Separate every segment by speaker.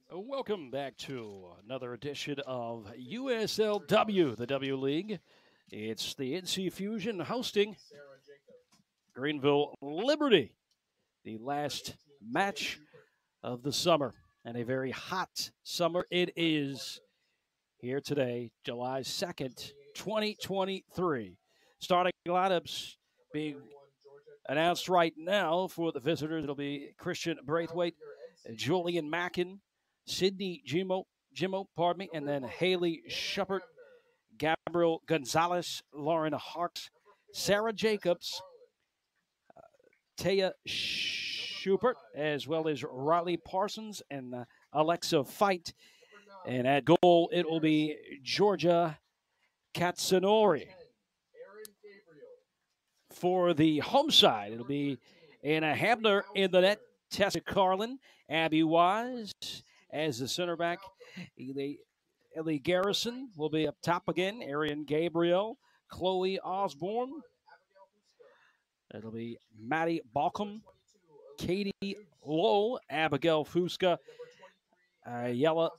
Speaker 1: Welcome back to another edition of USL-W, the W League. It's the NC Fusion hosting Greenville Liberty, the last match of the summer. And a very hot summer it is here today, July 2nd, 2023. Starting lineups being announced right now for the visitors. It'll be Christian Braithwaite, Julian Mackin, Sydney Jimmo, pardon me, and then Haley Shepard, Gabriel Gonzalez, Lauren Hart, Sarah Jacobs, Taya Schubert, as well as Riley Parsons and Alexa Fight. And at goal, it will be Georgia Katsunori. For the home side, it'll be Anna Hamner in the net, Tessa Carlin, Abby Wise as the center back. Ellie Garrison will be up top again, Arian Gabriel, Chloe Osborne. It'll be Maddie Balcom, Katie Lowe, Abigail Fuska, Yella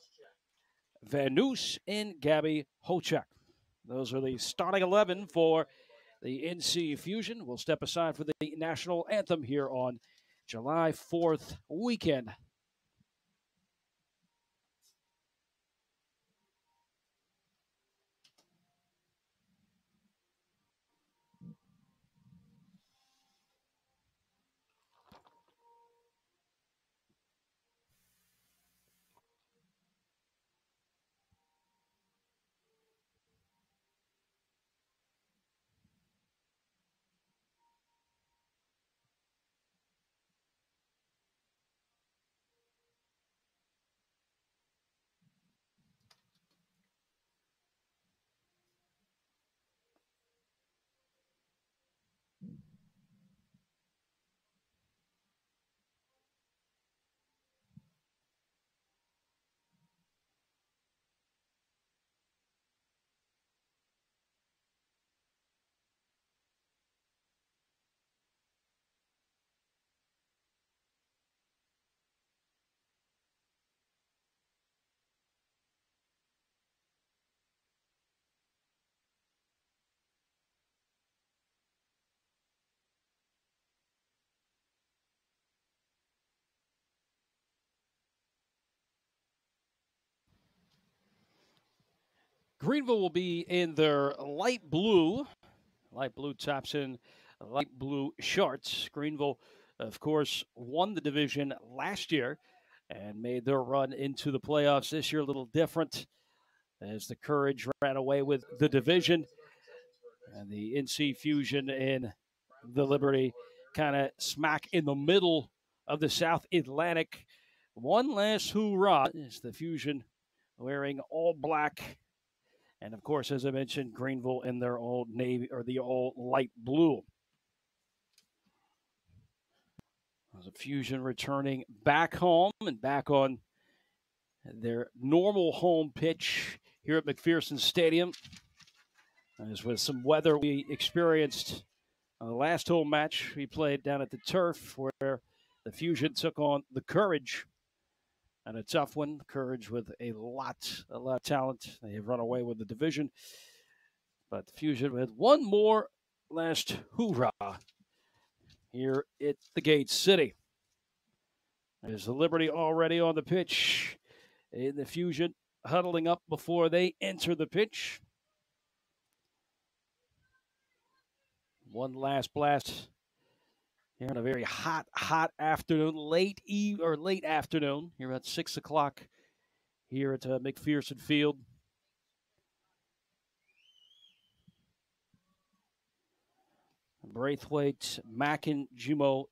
Speaker 1: Vanus, and Gabby Hochek. Those are the starting 11 for the NC Fusion. Will step aside for the national anthem here on July 4th weekend. Greenville will be in their light blue tops and light blue shorts. Greenville, of course, won the division last year and made their run into the playoffs this year a little different as the Courage ran away with the division and the NC Fusion and the Liberty kind of smack in the middle of the South Atlantic. One last hoorah is the Fusion wearing all black. And of course, as I mentioned, Greenville in their old navy or the old light blue. The Fusion returning back home and back on their normal home pitch here at McPherson Stadium. As with some weather we experienced the last home match we played down at the Turf, where the Fusion took on the Courage. And a tough one. Courage with a lot of talent. They have run away with the division. But the Fusion with one more last hoorah here at the Gate City. There's the Liberty already on the pitch. In the Fusion huddling up before they enter the pitch. One last blast here on a very hot afternoon, late afternoon. Here at 6 o'clock here at McPherson Field. Braithwaite, Mackin, Jimo,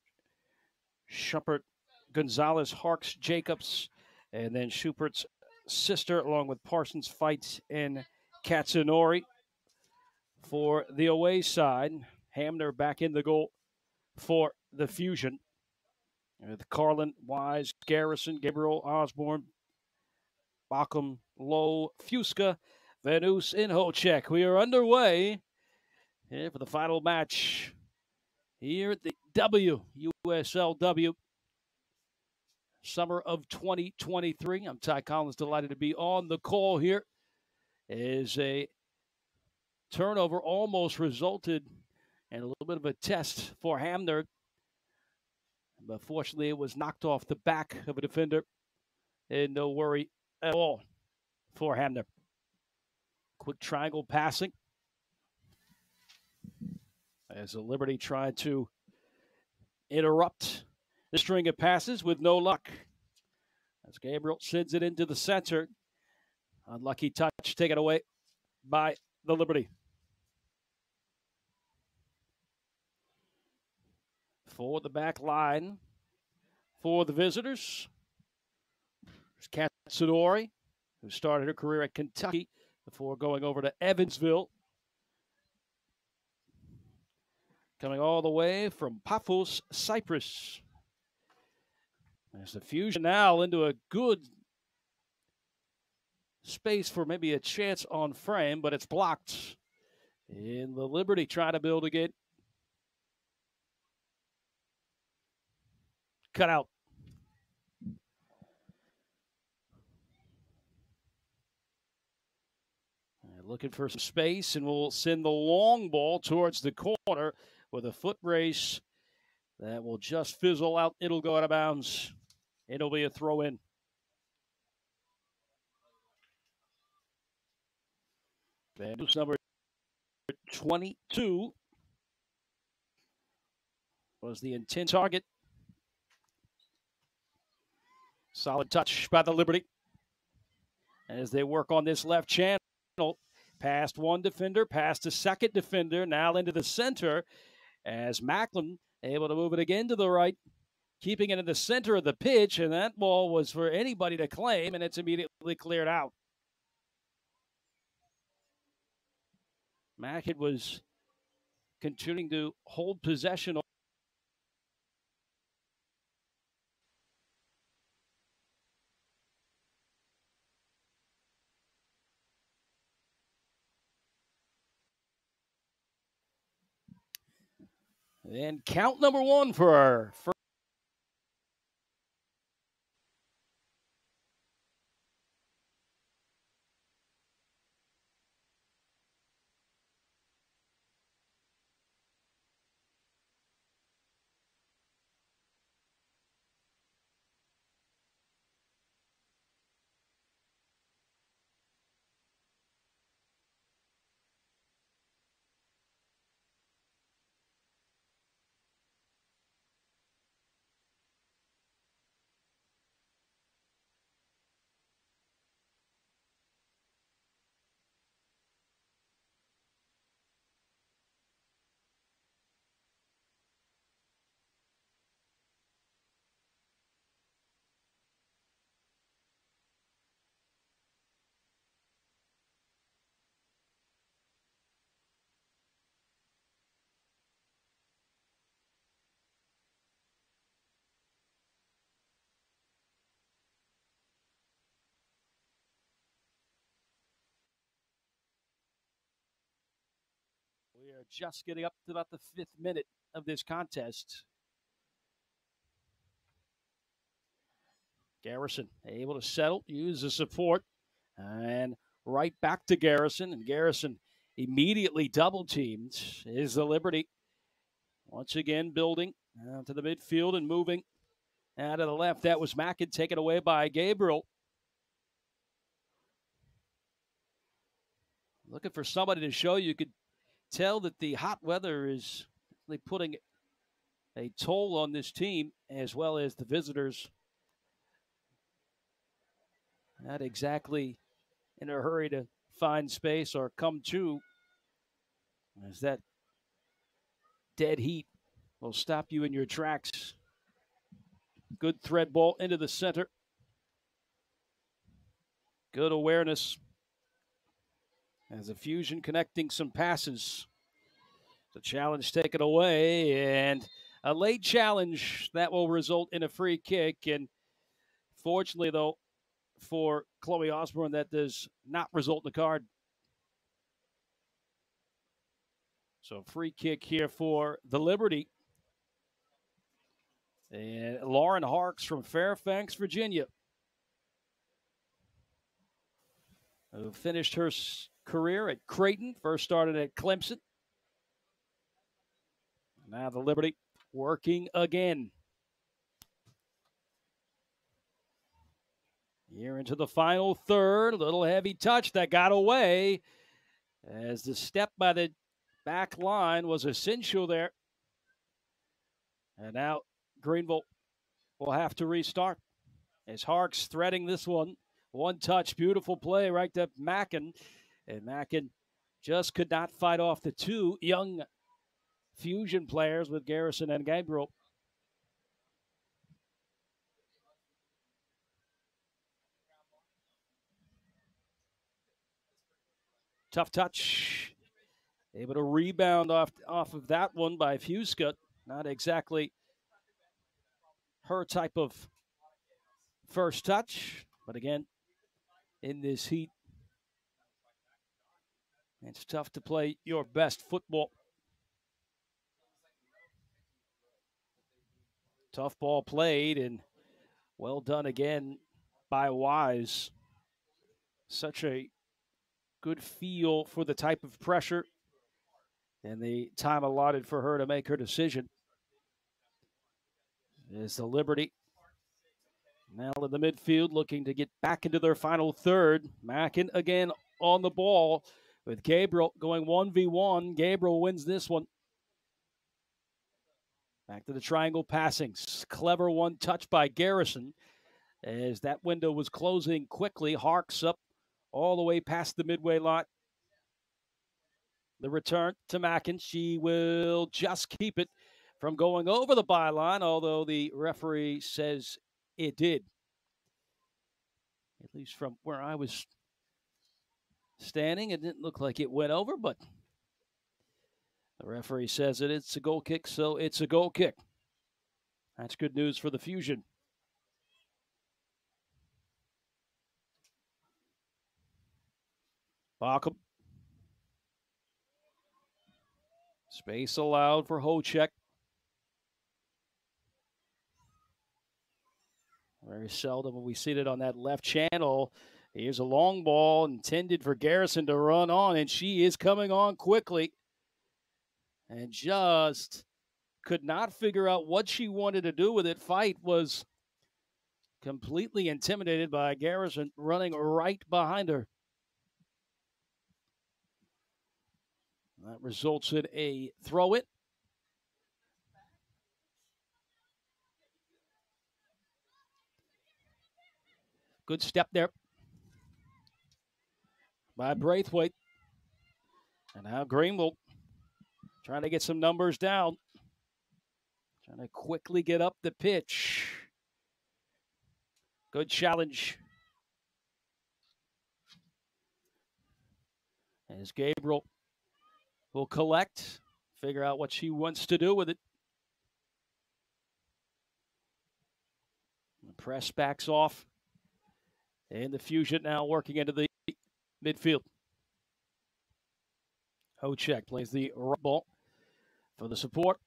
Speaker 1: Shepard, Gonzalez, Harks, Jacobs, and then Schupert's sister, along with Parsons, Fight, and Katsunori for the away side. Hamner back in the goal for the Fusion. With Carlin, Wise, Garrison, Gabriel Osborne, Bachem, Lowe, Fuska, Vanus, and Hochek. We are underway here for the final match here at the USL-W. summer of 2023. I'm Ty Collins, delighted to be on the call here. Is a turnover almost resulted in a little bit of a test for Hamner, but fortunately it was knocked off the back of a defender, and no worry at all for Hamner. Quick triangle passing as the Liberty tried to interrupt the string of passes with no luck. As Gabriel sends it into the center. Unlucky touch taken away by the Liberty. For the back line for the visitors, there's Katsunori, who started her career at Kentucky before going over to Evansville. Coming all the way from Paphos, Cyprus. There's the fusion now into a good space for maybe a chance on frame, but it's blocked. And the Liberty trying to build again. Cut out. Looking for some space, and we'll send the long ball towards the corner with a foot race that will just fizzle out. It'll go out of bounds. It'll be a throw in. Vandals number 22 was the intent target. Solid touch by the Liberty as they work on this left channel. Past one defender, past a second defender, now into the center as Macklin able to move it again to the right, keeping it in the center of the pitch, and that ball was for anybody to claim, and it's immediately cleared out. Macklin was continuing to hold possession. And count number one for our first. We are just getting up to about the 5th minute of this contest. Garrison able to settle, use the support, and right back to Garrison. And Garrison immediately double teamed. Is the Liberty once again building to the midfield and moving out of the left. That was Mackin, taken away by Gabriel. Looking for somebody to show. You could tell that the hot weather is really putting a toll on this team as well as the visitors. Not exactly in a hurry to find space or come to, as that dead heat will stop you in your tracks. Good thread ball into the center. Good awareness as a fusion connecting some passes. The challenge taken away, and a late challenge that will result in a free kick. And fortunately, though, for Chloe Osborne, that does not result in the card. So free kick here for the Liberty. And Lauren Harks from Fairfax, Virginia, who finished her career at Creighton, first started at Clemson. Now the Liberty working again. Here into the final third. A little heavy touch that got away as the step by the back line was essential there. And now Greenville will have to restart as Harks threading this one. One touch, beautiful play right to Mackin. And Mackin just could not fight off the two young Fusion players with Garrison and Gabriel. Tough touch. Able to rebound off of that one by Fuska. Not exactly her type of first touch. But again, in this heat, it's tough to play your best football. Tough ball played and well done again by Wise. Such a good feel for the type of pressure and the time allotted for her to make her decision. Is the Liberty now in the midfield looking to get back into their final third. Mackin again on the ball with Gabriel going 1v1. Gabriel wins this one. Back to the triangle passing. Clever one touch by Garrison as that window was closing quickly. Harks up all the way past the midway lot. The return to Mackin. She will just keep it from going over the byline, although the referee says it did. At least from where I was standing, it didn't look like it went over, but the referee says that it's a goal kick, so it's a goal kick. That's good news for the Fusion. Bachem. Space allowed for Hochek. Very seldom when we see it on that left channel. Here's a long ball intended for Garrison to run on, and she is coming on quickly. And just could not figure out what she wanted to do with it. Fight was completely intimidated by Garrison running right behind her. That results in a throw-in. Good step there by Braithwaite. And now Greenville trying to get some numbers down. Trying to quickly get up the pitch. Good challenge. As Gabriel will collect, figure out what she wants to do with it. The press backs off. And the Fusion now working into the midfield. Hochek plays the right ball for the support.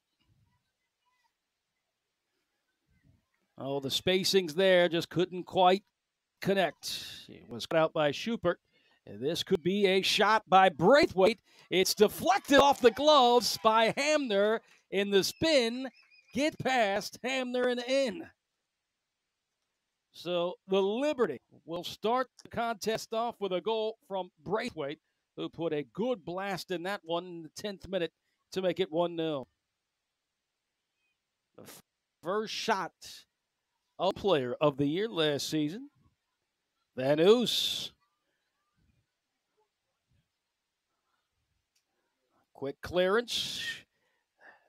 Speaker 1: Oh, the spacing's there, just couldn't quite connect. It was cut out by Schubert. And this could be a shot by Braithwaite. It's deflected off the gloves by Hamner in the spin. Get past Hamner and in. So the Liberty will start the contest off with a goal from Braithwaite, who put a good blast in that one in the 10th minute to make it 1-0. The first shot of player of the year last season. Van Oos. Quick clearance.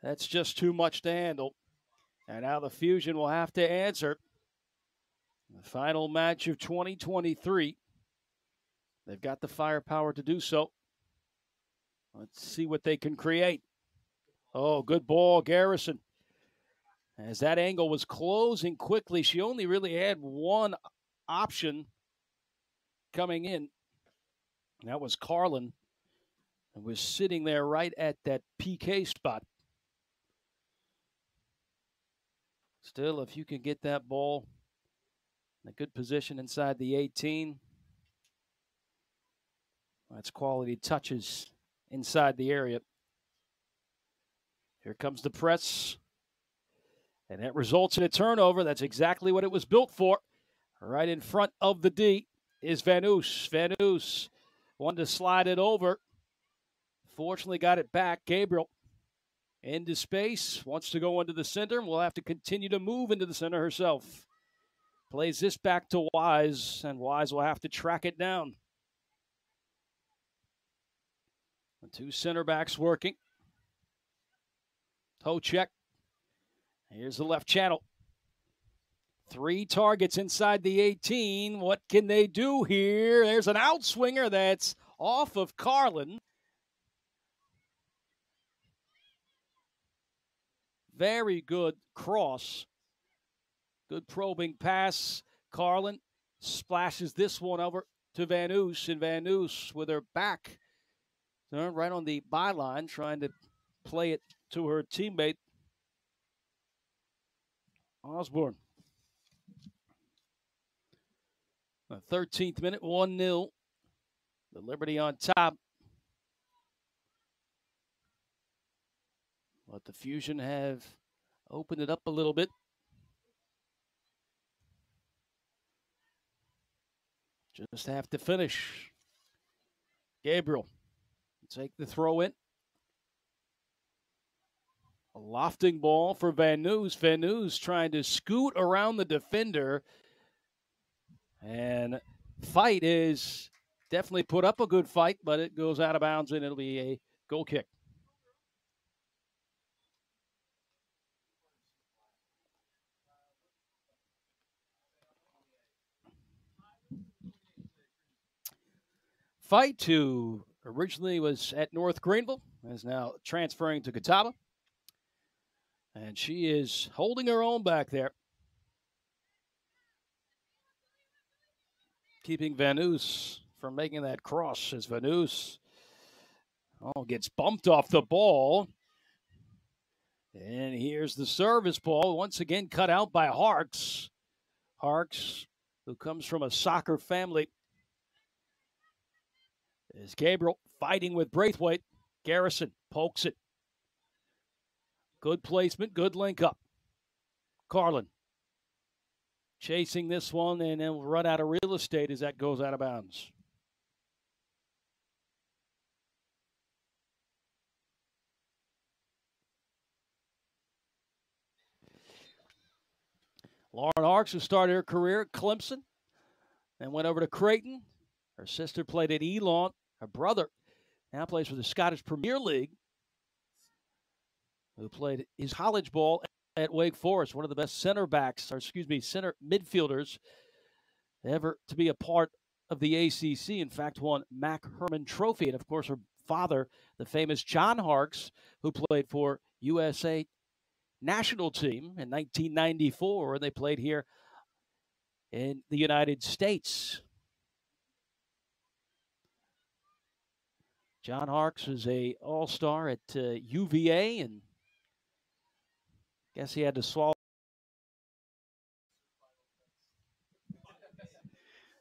Speaker 1: That's just too much to handle. And now the Fusion will have to answer. The final match of 2023. They've got the firepower to do so. Let's see what they can create. Oh, good ball, Garrison. As that angle was closing quickly, she only really had one option coming in. That was Carlin. And was sitting there right at that PK spot. Still, if you can get that ball in a good position inside the 18, that's quality touches inside the area. Here comes the press. And that results in a turnover. That's exactly what it was built for. Right in front of the D is Van Oos. Van Oos wanted to slide it over. Fortunately got it back. Gabriel into space. Wants to go into the center. Will have to continue to move into the center herself. Plays this back to Wise, and Wise will have to track it down. The two center backs working. Toe check. Here's the left channel. 3 targets inside the 18. What can they do here? There's an outswinger that's off of Carlin. Very good cross. Good probing pass. Carlin splashes this one over to Van Oos, and Van Oos with her back right on the byline, trying to play it to her teammate, Osborne. The 13th minute, 1-0. The Liberty on top. But the Fusion have opened it up a little bit. Just have to finish. Gabriel take the throw in. A lofting ball for Van Oos. Van Oos trying to scoot around the defender. And fight is definitely put up a good fight, but it goes out of bounds and it'll be a goal kick. Fight, who originally was at North Greenville, is now transferring to Catawba. And she is holding her own back there. Keeping Van Oos from making that cross as Van Oos gets bumped off the ball. And here's the service ball, once again cut out by Harks. Harks, who comes from a soccer family. Is Gabriel fighting with Braithwaite. Garrison pokes it. Good placement, good link up. Carlin chasing this one, and then will run out of real estate as that goes out of bounds. Lauren Harks, who started her career at Clemson, then went over to Creighton. Her sister played at Elon. Her brother now plays for the Scottish Premier League, who played his college ball at Wake Forest, one of the best center midfielders ever to be a part of the ACC. In fact, won Mac Herman Trophy. And, of course, her father, the famous John Harks, who played for USA national team in 1994, and they played here in the United States. John Harks is a all-star at UVA, and guess he had to swallow.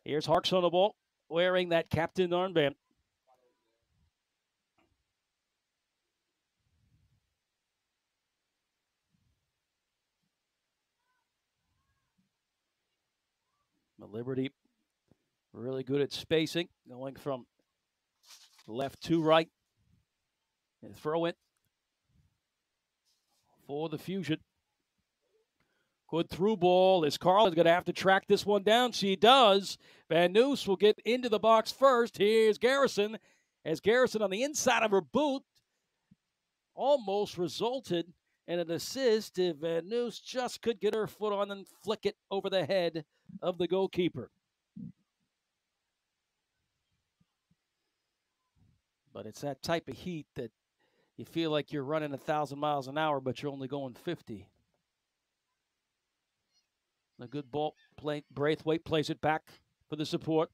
Speaker 1: Here's Harks on the ball, wearing that captain armband. The Liberty really good at spacing, going from left to right. And throw it for the Fusion. Good through ball. Is Carlin's going to have to track this one down? She does. Van Oos will get into the box first. Here's Garrison. As Garrison on the inside of her boot almost resulted in an assist if Van Oos just could get her foot on and flick it over the head of the goalkeeper. But it's that type of heat that you feel like you're running 1,000 miles an hour, but you're only going 50. A good ball play. Braithwaite plays it back for the support.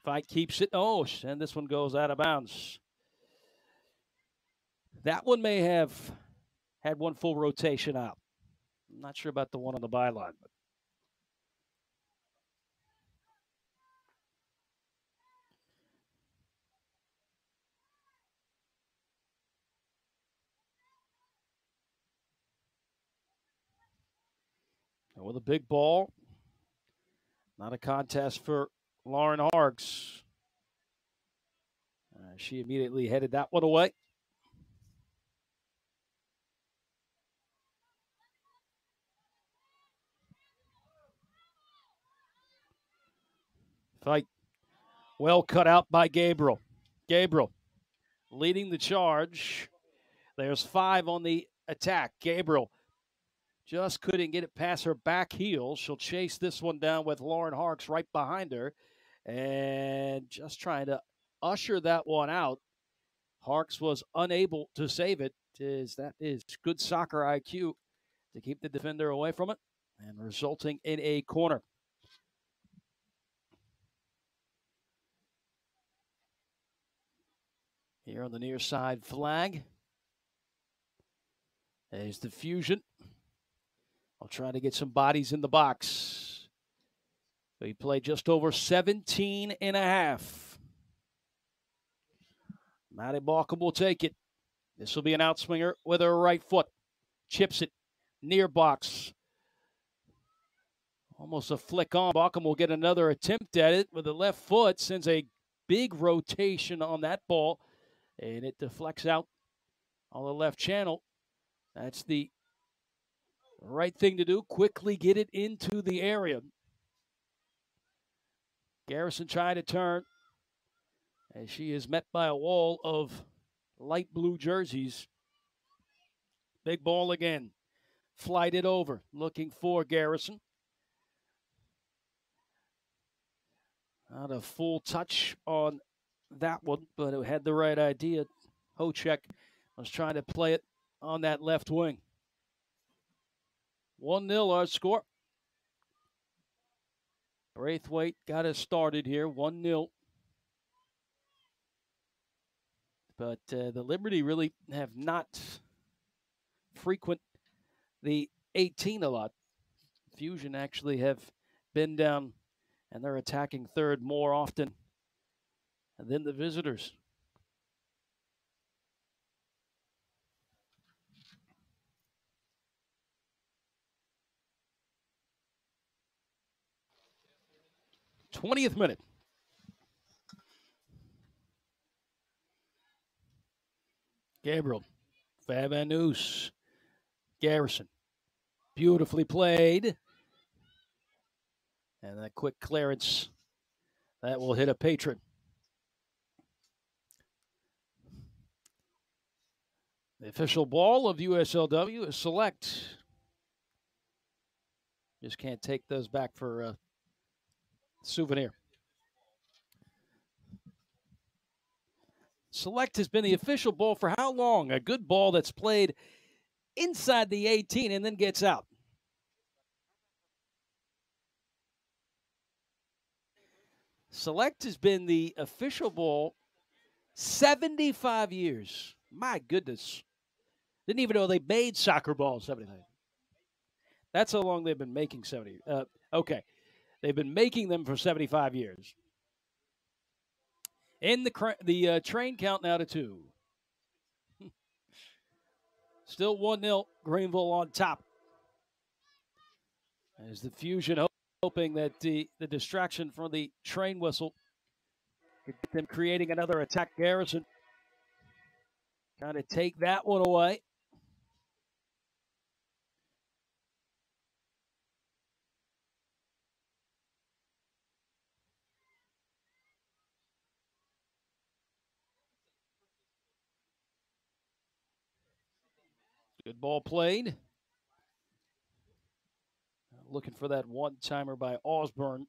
Speaker 1: Fight keeps it. Oh, and this one goes out of bounds. That one may have had one full rotation out. I'm not sure about the one on the byline. With a big ball, not a contest for Lauren Harks. She immediately headed that one away. Fight well cut out by Gabriel. Gabriel leading the charge. There's 5 on the attack. Gabriel just couldn't get it past her back heel. She'll chase this one down with Lauren Harks right behind her and just trying to usher that one out. Harks was unable to save it. That is good soccer IQ to keep the defender away from it and resulting in a corner. Here on the near side flag. There's the Fusion. I'll try to get some bodies in the box. We played just over 17 and a half. Maddie Balcom will take it. This will be an outswinger with her right foot. Chips it. Near box. Almost a flick on. Balcom will get another attempt at it with the left foot. Sends a big rotation on that ball. And it deflects out on the left channel. That's the right thing to do. Quickly get it into the area. Garrison trying to turn as she is met by a wall of light blue jerseys. Big ball again. Flight it over. Looking for Garrison. Not a full touch on that one, but it had the right idea. Hocek was trying to play it on that left wing. 1-0 our score. Braithwaite got us started here, 1-0. But the Liberty really have not frequent the 18 a lot. Fusion actually have been down, and they're attacking third more often than the visitors. '20th minute. Gabriel, Fabanous, Garrison, beautifully played. And that quick clearance, that will hit a patron. The official ball of USL-W is select. Just can't take those back for a souvenir. Select has been the official ball for how long? A good ball that's played inside the 18 and then gets out. Select has been the official ball 75 years. My goodness. Didn't even know they made soccer balls 75. That's how long they've been making 70. Okay. They've been making them for 75 years. In the train count now to 2. Still 1-0, Greenville on top. As the Fusion hoping that the distraction from the train whistle could get them creating another attack. Garrison trying to take that one away. Good ball played. Looking for that one-timer by Osborne.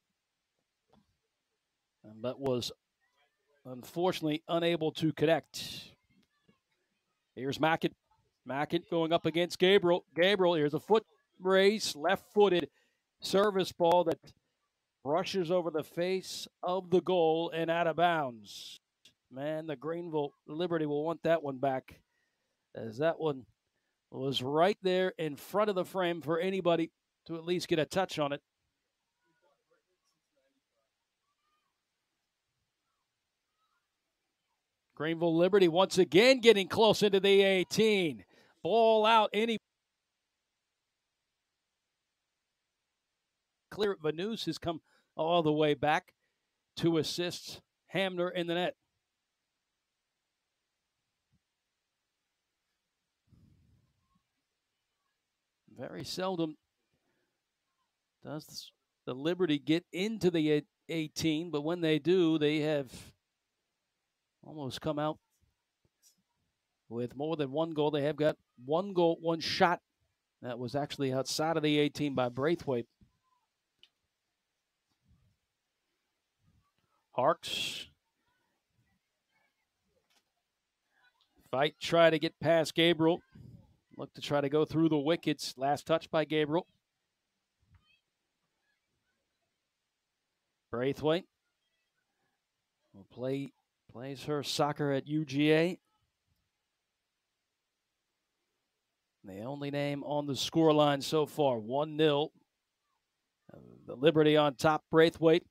Speaker 1: And that was unfortunately unable to connect. Here's Mackett. Mackett going up against Gabriel. Gabriel, here's a foot race, left-footed service ball that brushes over the face of the goal and out of bounds. Man, the Greenville Liberty will want that one back, as that one was right there in front of the frame for anybody to at least get a touch on it. Greenville Liberty once again getting close into the 18. Ball out. Any clear. Vanus has come all the way back to assist Hamner in the net. Very seldom does the Liberty get into the 18, but when they do, they have almost come out with more than one goal. They have got one goal, one shot that was actually outside of the 18 by Braithwaite. Harks fight, try to get past Gabriel. Look to try to go through the wickets. Last touch by Gabriel. Braithwaite will plays her soccer at UGA. The only name on the scoreline so far, 1-0. The Liberty on top, Braithwaite.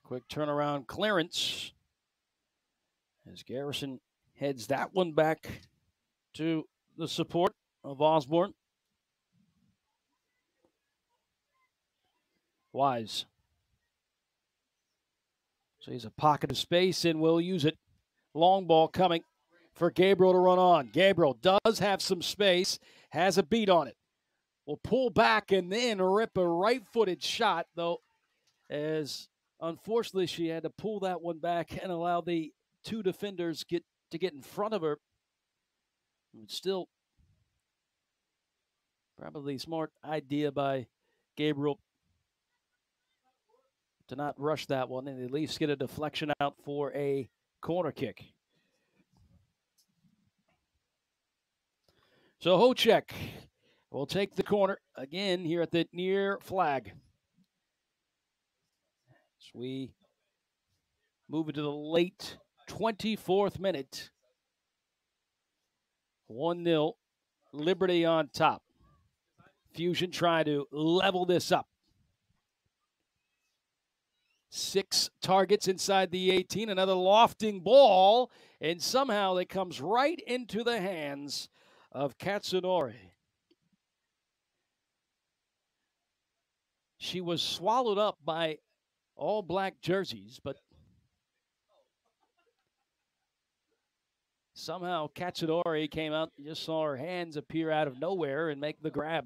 Speaker 1: Quick turnaround clearance as Garrison heads that one back to the support of Osborne. Wise. So he's a pocket of space and will use it. Long ball coming for Gabriel to run on. Gabriel does have some space, has a beat on it. Will pull back and then rip a right-footed shot, though, as unfortunately she had to pull that one back and allow the two defenders to get in front of her. But still, probably a smart idea by Gabriel to not rush that one and at least get a deflection out for a corner kick. So Hocek will take the corner again here at the near flag. As we move into the late 24th minute. 1-0, Liberty on top. Fusion trying to level this up. 6 targets inside the 18, another lofting ball, and somehow it comes right into the hands of Katsunori. She was swallowed up by all black jerseys, but somehow Katsunori came out, you just saw her hands appear out of nowhere and make the grab.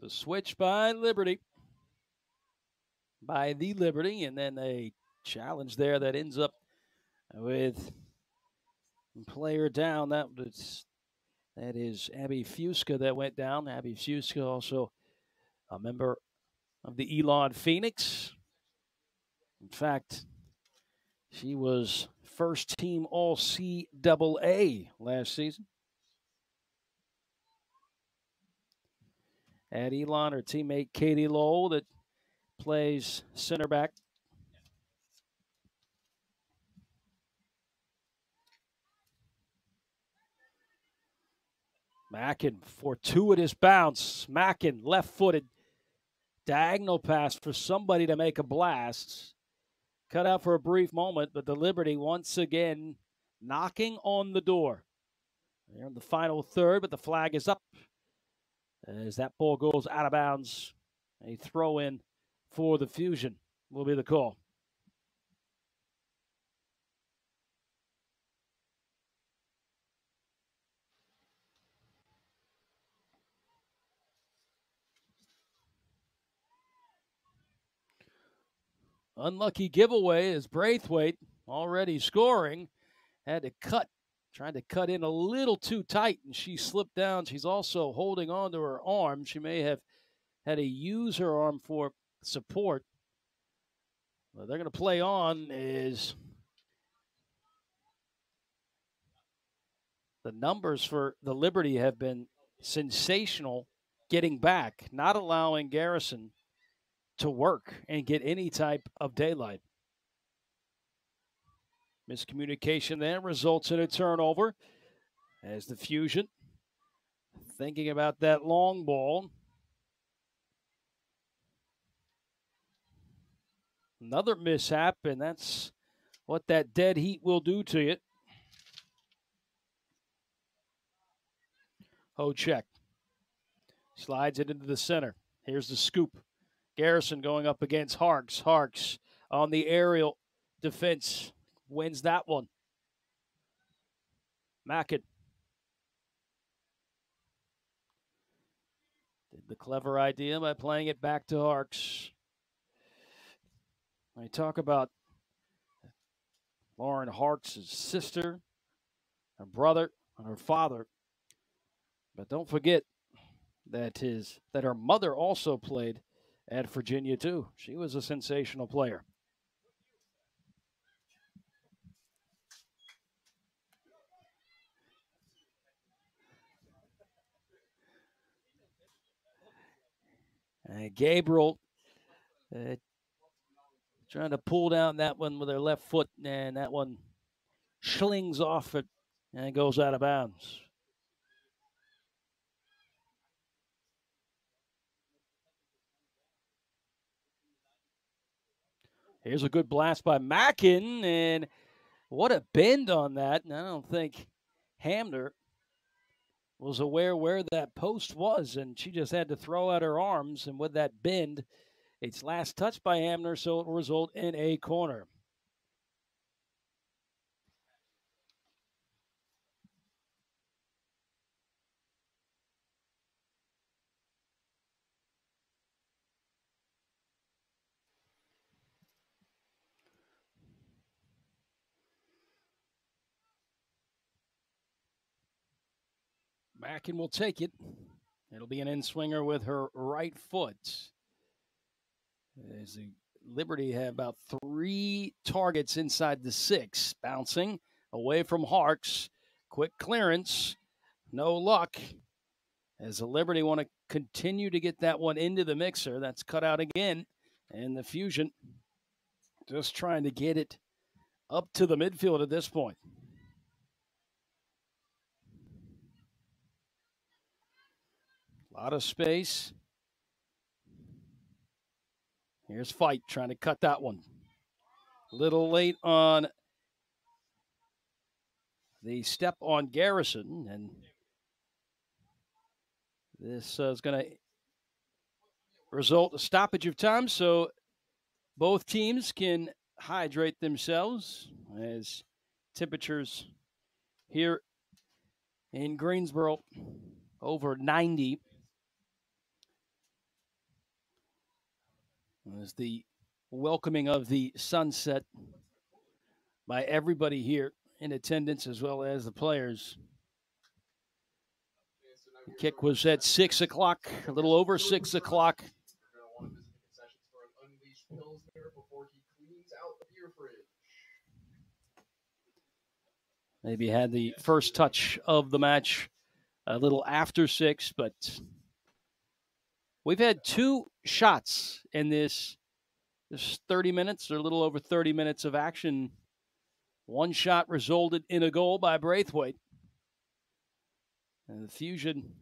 Speaker 1: The switch by Liberty. By the Liberty, and then a challenge there that ends up with player down. That is Abby Fuska that went down. Abby Fuska, also a member of the Elon Phoenix. In fact, she was first team All-CAA last season. At Elon, her teammate Katie Lowell that plays center back. Mackin, fortuitous bounce. Mackin, left-footed. Diagonal pass for somebody to make a blast. Cut out for a brief moment, but the Liberty once again knocking on the door. They're in the final third, but the flag is up as that ball goes out of bounds. A throw-in for the Fusion will be the call. Unlucky giveaway as Braithwaite, already scoring, had to cut, tried to cut in a little too tight, and she slipped down. She's also holding on to her arm. She may have had to use her arm for support. what they're going to play on is the numbers for the Liberty have been sensational getting back, not allowing Garrison to work and get any type of daylight. Miscommunication there results in a turnover as the Fusion thinking about that long ball. Another mishap, and that's what that dead heat will do to you. Hochek slides it into the center. Here's the scoop. Garrison going up against Harks. Harks on the aerial defense wins that one. Mackin did the clever idea by playing it back to Harks. I talk about Lauren Harks' sister, her brother, and her father. But don't forget that her mother also played at Virginia too. She was a sensational player. Gabriel trying to pull down that one with her left foot, and that one slings off it and goes out of bounds. Here's a good blast by Mackin, and what a bend on that. And I don't think Hamner was aware where that post was, and she just had to throw out her arms, and with that bend, it's last touched by Hamner, so it will result in a corner. Mackin will take it. It'll be an in-swinger with her right foot. As the Liberty have about 3 targets inside the 6. Bouncing away from Harks. Quick clearance. No luck. As the Liberty want to continue to get that one into the mixer. That's cut out again. And the Fusion just trying to get it up to the midfield at this point. A lot of space. Here's Fight trying to cut that one. A little late on the step on Garrison, and this is going to result in a stoppage of time, so both teams can hydrate themselves as temperatures here in Greensboro over 90. As the welcoming of the sunset by everybody here in attendance as well as the players. The kick was at 6 o'clock, a little over 6 o'clock. Maybe had the first touch of the match a little after 6, but we've had 2 shots in this 30 minutes or a little over 30 minutes of action. One shot resulted in a goal by Braithwaite. And the Fusion,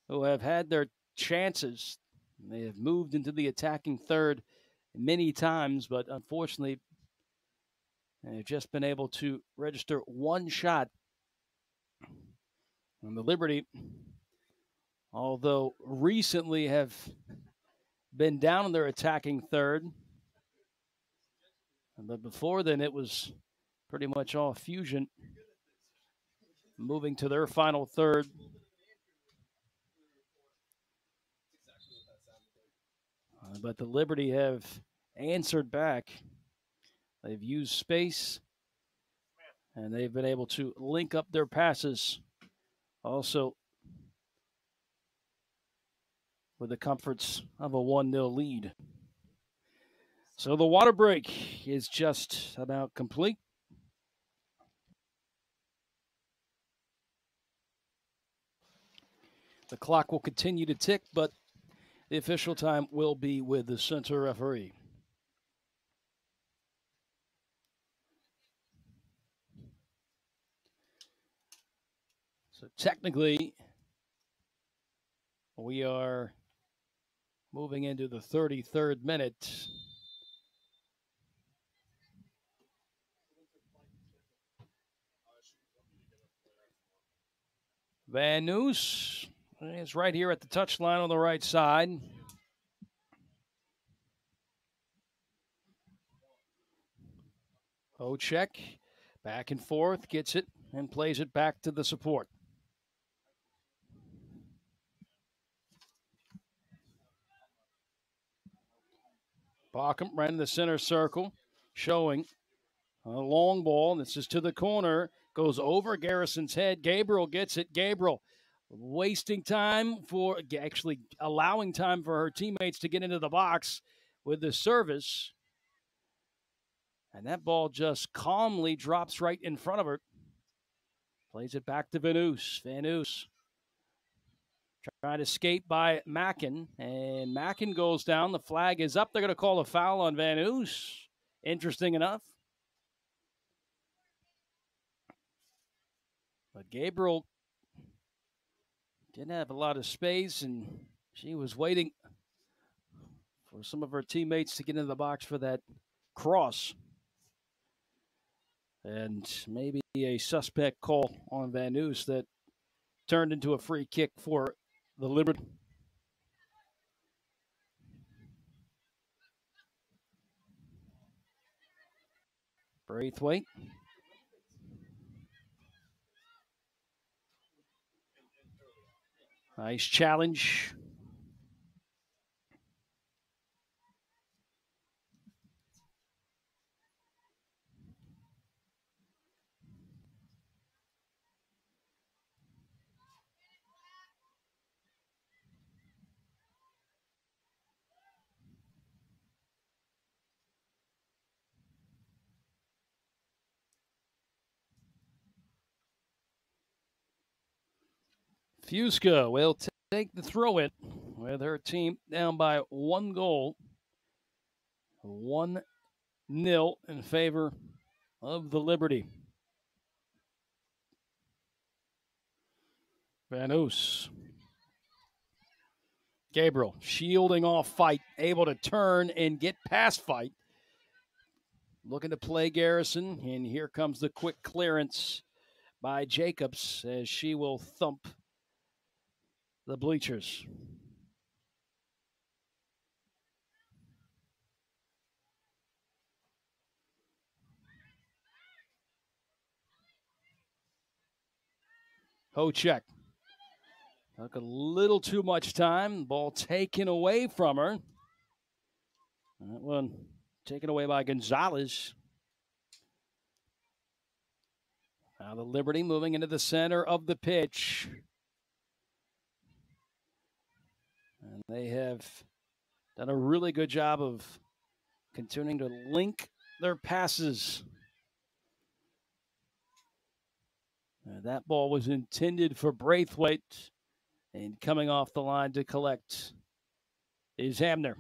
Speaker 1: who have had their chances, they have moved into the attacking third many times, but unfortunately, they've just been able to register 1 shot. And the Liberty, although recently have been down in their attacking third, but before then it was pretty much all Fusion moving to their final third. But the Liberty have answered back. They've used space, and they've been able to link up their passes. Also, with the comforts of a 1-0 lead. So the water break is just about complete. The clock will continue to tick, but the official time will be with the center referee. So technically, we are moving into the 33rd minute. Van Noos is right here at the touchline on the right side. Ocek back and forth, gets it and plays it back to the support. Bockham right in the center circle, showing a long ball. This is to the corner, goes over Garrison's head. Gabriel gets it. Gabriel wasting time for, actually allowing time for her teammates to get into the box with the service. And that ball just calmly drops right in front of her. Plays it back to Vanus. Vanus trying to skate by Mackin, and Mackin goes down. The flag is up. They're going to call a foul on Vanus. Interesting enough. But Gabriel didn't have a lot of space, and she was waiting for some of her teammates to get into the box for that cross. And maybe a suspect call on Vanus that turned into a free kick for the Liberty. Braithwaite. Nice challenge. Fusca will take the throw in with her team down by 1 goal. 1-0 in favor of the Liberty. Vanus. Gabriel shielding off Fight, able to turn and get past Fight. Looking to play Garrison, and here comes the quick clearance by Jacobs as she will thump the bleachers. Ocek took a little too much time. Ball taken away from her. That one taken away by Gonzalez. Now the Liberty moving into the center of the pitch. And they have done a really good job of continuing to link their passes. That ball was intended for Braithwaite, and coming off the line to collect is Hamner.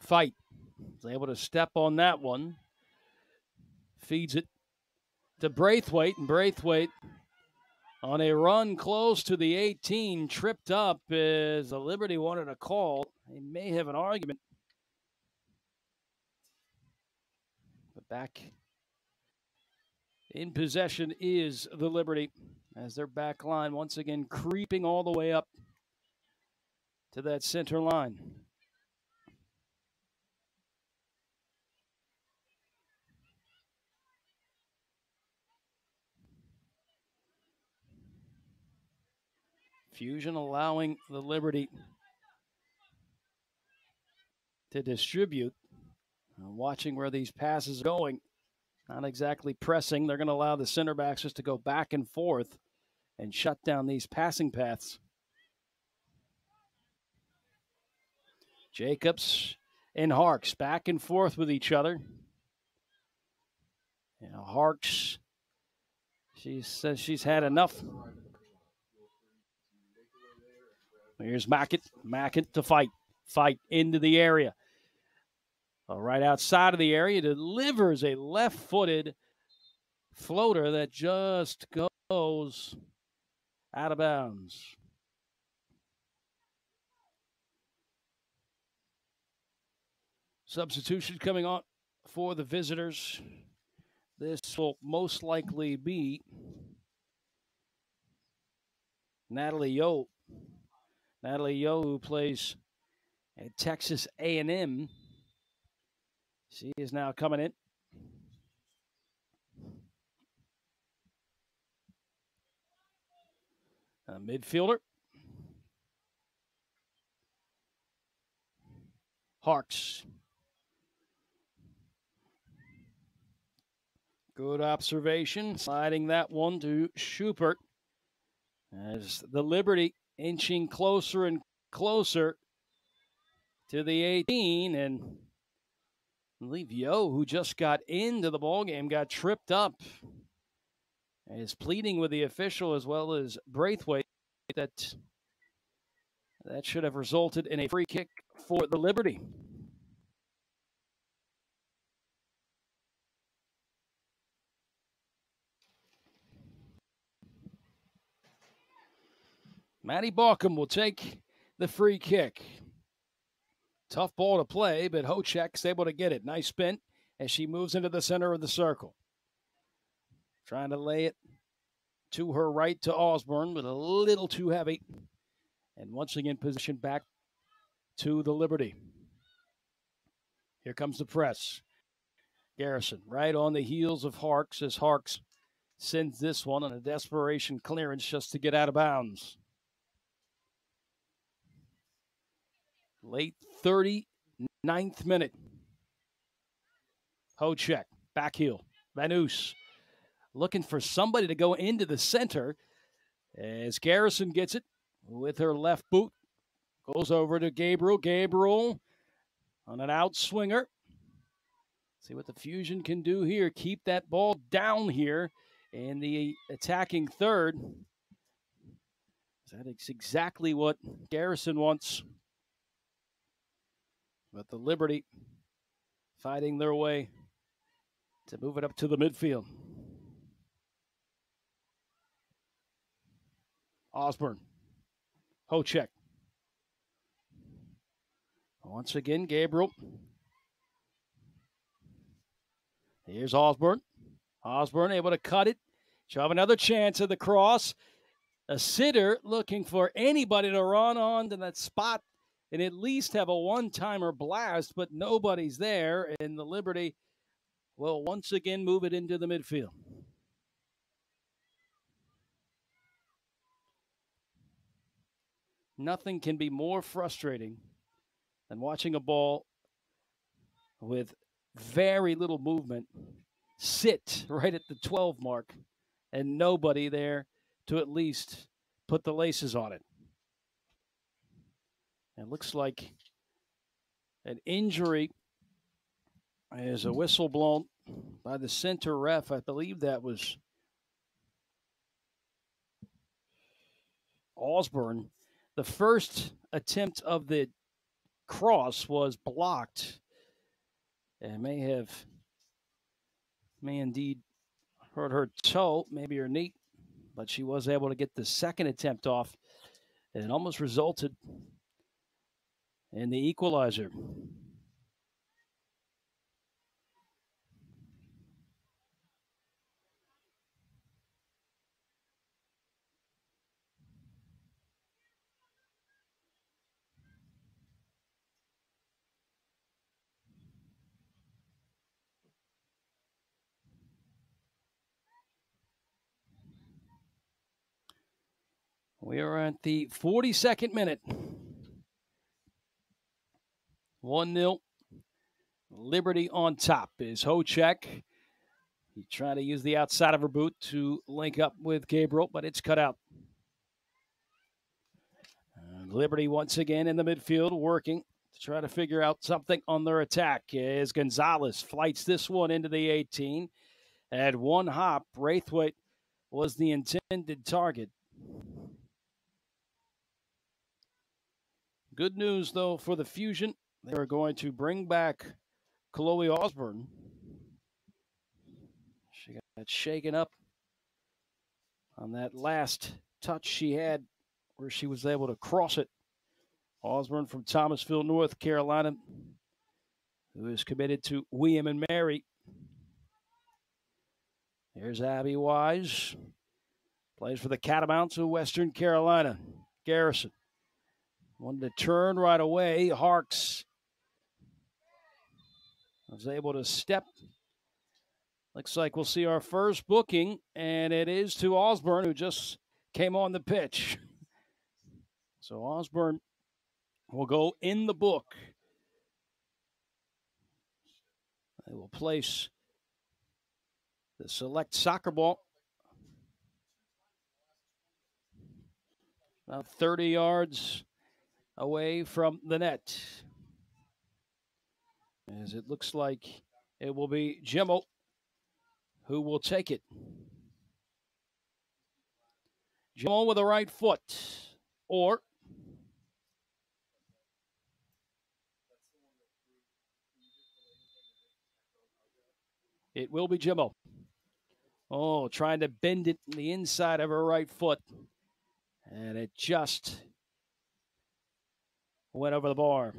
Speaker 1: Fight is able to step on that one. Feeds it to Braithwaite, and Braithwaite on a run close to the 18, tripped up as the Liberty wanted a call. They may have an argument. But back in possession is the Liberty as their back line once again creeping all the way up to that center line. Fusion allowing the Liberty to distribute. Watching where these passes are going. Not exactly pressing. They're going to allow the center backs just to go back and forth and shut down these passing paths. Jacobs and Harks back and forth with each other. Harks, she says she's had enough. Here's Mackett. Mackett to fight. Fight into the area. Right outside of the area, delivers a left-footed floater that just goes out of bounds. Substitution coming on for the visitors. This will most likely be Natalie Yo. Natalie Yo, who plays at Texas A&M. She is now coming in. A midfielder. Harks. Good observation. Sliding that one to Schubert. As the Liberty inching closer and closer to the 18. And I believe Yo, who just got into the ballgame, got tripped up. And is pleading with the official as well as Braithwaite that should have resulted in a free kick for the Liberty. Maddie Balcom will take the free kick. Tough ball to play, but Hochek's able to get it. Nice spin as she moves into the center of the circle. Trying to lay it to her right to Osborne, but a little too heavy. And once again, position back to the Liberty. Here comes the press. Garrison right on the heels of Harks as Harks sends this one on a desperation clearance just to get out of bounds. Late 39th minute. Hochek, back heel. Vanus looking for somebody to go into the center as Garrison gets it with her left boot. Goes over to Gabriel. Gabriel on an outswinger. See what the Fusion can do here. Keep that ball down here in the attacking third. That's exactly what Garrison wants. But the Liberty fighting their way to move it up to the midfield. Osborne. Hochek. Once again, Gabriel. Here's Osborne. Osborne able to cut it. She'll have another chance at the cross. A sitter looking for anybody to run on to that spot and at least have a one-timer blast, but nobody's there, and the Liberty will once again move it into the midfield. Nothing can be more frustrating than watching a ball with very little movement sit right at the 12 mark and nobody there to at least put the laces on it. It looks like an injury is a whistle blown by the center ref. I believe that was Osborne. The first attempt of the cross was blocked and may indeed hurt her toe, maybe her knee, but she was able to get the second attempt off, and it almost resulted in the equalizer. We are at the 42nd minute. 1-0. Liberty on top is Hochek. He tried to use the outside of her boot to link up with Gabriel, but it's cut out. Liberty once again in the midfield working to try to figure out something on their attack as Gonzalez flights this one into the 18. At one hop, Braithwaite was the intended target. Good news, though, for the Fusion. They are going to bring back Chloe Osborne. She got shaken up on that last touch she had where she was able to cross it. Osborne from Thomasville, North Carolina, who is committed to William and Mary. Here's Abby Wise. Plays for the Catamounts of Western Carolina. Garrison wanted to turn right away. Harks was able to step. Looks like we'll see our first booking, and it is to Osborne, who just came on the pitch. So Osborne will go in the book. They will place the select soccer ball about 30 yards away from the net. As it looks like it will be Jimmo who will take it. Jimmo with the right foot, or it will be Jimmo. Oh, trying to bend it in the inside of her right foot. And it just went over the bar.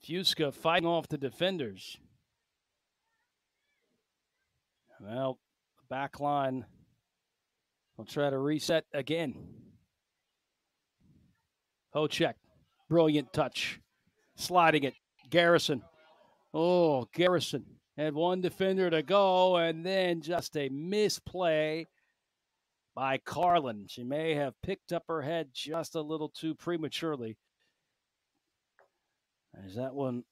Speaker 1: Fuska fighting off the defenders. Well, the back line will try to reset again. Hochek, brilliant touch. Sliding it. Garrison. Oh, Garrison had one defender to go, and then just a misplay by Carlin. She may have picked up her head just a little too prematurely. Is that one?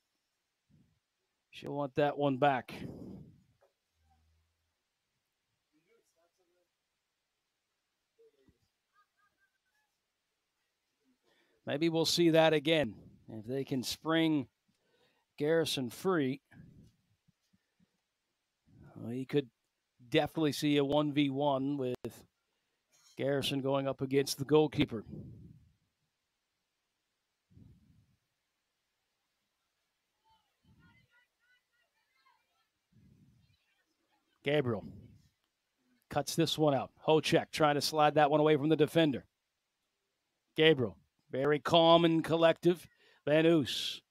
Speaker 1: She'll want that one back. Maybe we'll see that again. If they can spring Garrison free, well, he could definitely see a 1v1 with Garrison going up against the goalkeeper. Gabriel cuts this one out. Hochek trying to slide that one away from the defender. Gabriel, very calm and collective. Van Oos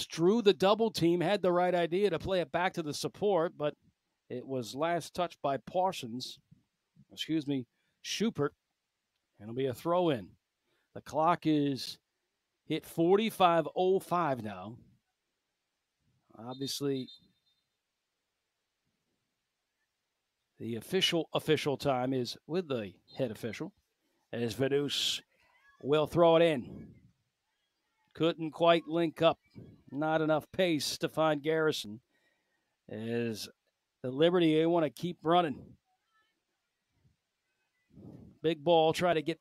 Speaker 1: drew the double team, had the right idea to play it back to the support, but it was last touched by Schubert, and it'll be a throw in. The clock is hit 45:05 now. Obviously, the official time is with the head official, as Vanus will throw it in. Couldn't quite link up. Not enough pace to find Garrison. As the Liberty, they want to keep running. Big ball, try to get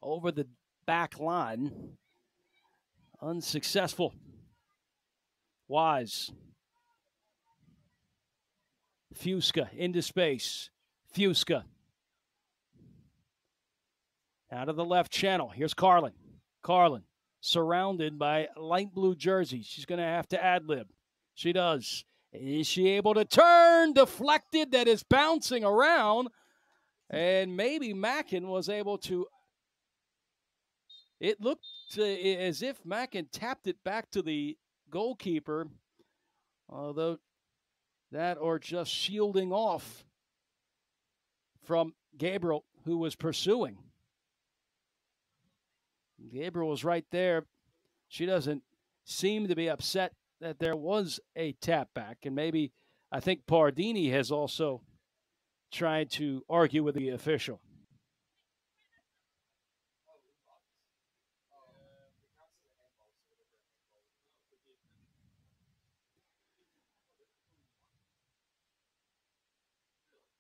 Speaker 1: over the back line. Unsuccessful. Wise. Fuska into space. Fuska. Out of the left channel. Here's Carlin. Carlin surrounded by light blue jerseys. She's going to have to ad-lib. She does. Is she able to turn? Deflected. That is bouncing around. And maybe Mackin was able to. It looked as if Mackin tapped it back to the goalkeeper. Although that or just shielding off from Gabriel. who was pursuing. Gabriel was right there. She doesn't seem to be upset that there was a tap back. And maybe I think Pardini has also tried to argue with the official.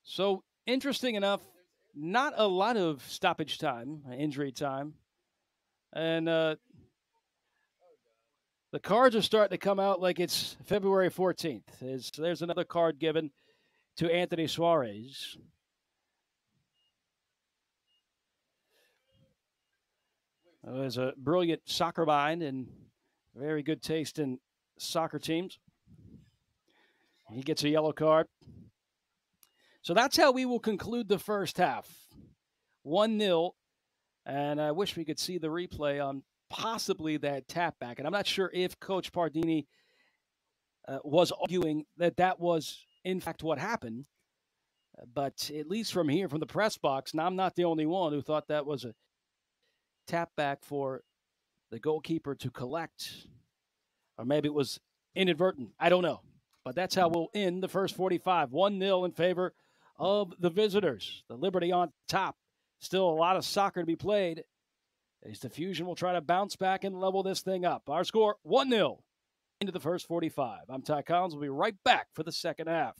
Speaker 1: So interesting enough, not a lot of stoppage time, injury time. And the cards are starting to come out like it's February 14th. There's another card given to Anthony Suarez. There's a brilliant soccer mind and very good taste in soccer teams. He gets a yellow card. So that's how we will conclude the first half. 1-0. And I wish we could see the replay on possibly that tap back. And I'm not sure if Coach Pardini was arguing that that was, in fact, what happened. But at least from here, from the press box, now I'm not the only one who thought that was a tap back for the goalkeeper to collect. Or maybe it was inadvertent. I don't know. But that's how we'll end the first 45. 1-0 in favor of the visitors. The Liberty on top. Still a lot of soccer to be played. As the Fusion will try to bounce back and level this thing up. Our score, 1-0 into the first 45. I'm Ty Collins. We'll be right back for the second half.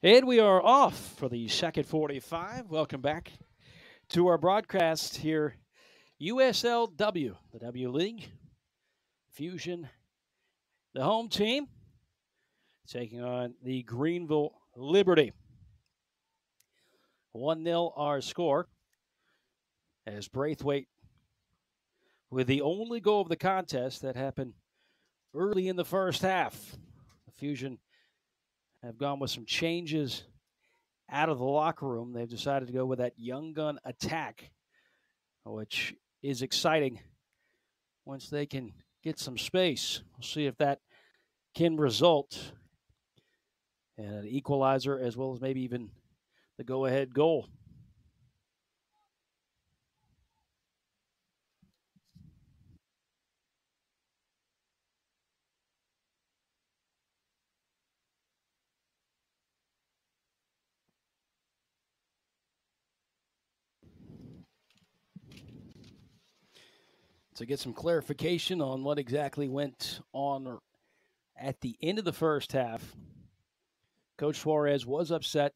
Speaker 1: And we are off for the second 45. Welcome back to our broadcast here. USL-W, the W League. Fusion, the home team, taking on the Greenville Liberty. 1-0 our score as Braithwaite, with the only goal of the contest that happened early in the first half. The Fusion have gone with some changes out of the locker room. They've decided to go with that young gun attack, which is exciting once they can get some space. We'll see if that can result in an equalizer as well as maybe even the go-ahead goal. To get some clarification on what exactly went on at the end of the first half, Coach Suarez was upset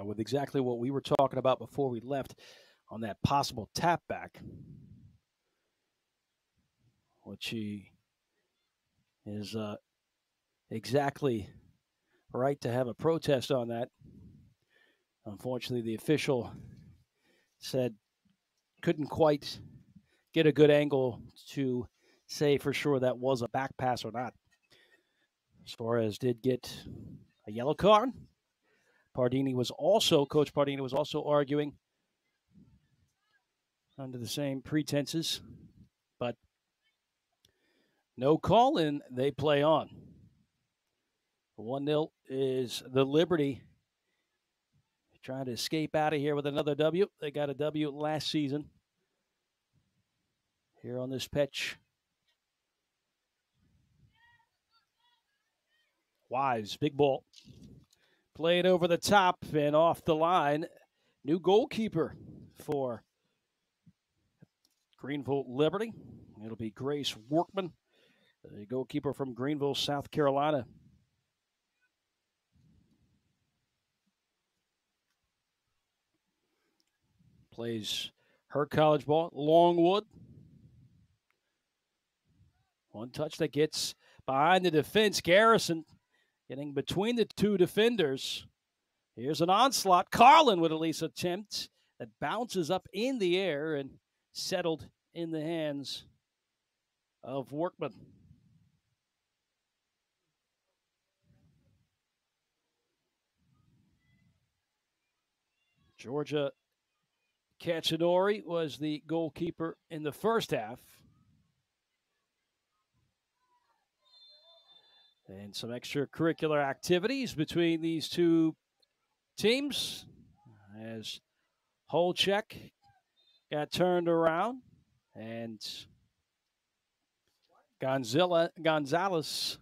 Speaker 1: with exactly what we were talking about before we left on that possible tap back, which he is exactly right to have a protest on that. Unfortunately, the official said couldn't quite get a good angle to say for sure that was a back pass or not. Suarez did get a yellow card. Coach Pardini was also arguing under the same pretenses, but no call in, they play on. 1-0 is the Liberty trying to escape out of here with another W. They got a W last season here on this pitch. Wise, big ball. Played over the top and off the line. New goalkeeper for Greenville Liberty. It'll be Grace Workman, the goalkeeper from Greenville, South Carolina. Plays her college ball. Longwood. One touch that gets behind the defense. Garrison getting between the two defenders. Here's an onslaught. Carlin would at least attempt. That bounces up in the air and settled in the hands of Workman. Georgia Cacciadori was the goalkeeper in the first half. And some extracurricular activities between these two teams as Holchek got turned around and Gonzalez,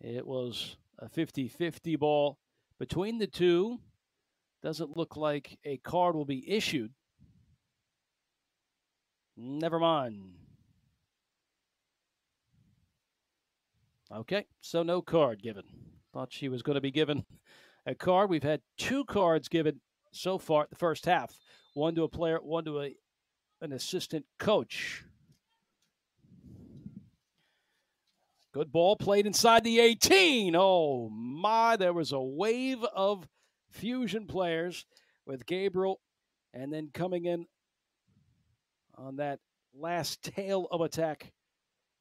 Speaker 1: it was a 50-50 ball between the two. Doesn't look like a card will be issued. Never mind. Okay, so no card given. Thought she was going to be given a card. We've had two cards given so far the first half. One to a player, one to an assistant coach. Good ball played inside the 18. Oh, my. There was a wave of Fusion players with Gabriel and then coming in on that last tail of attack,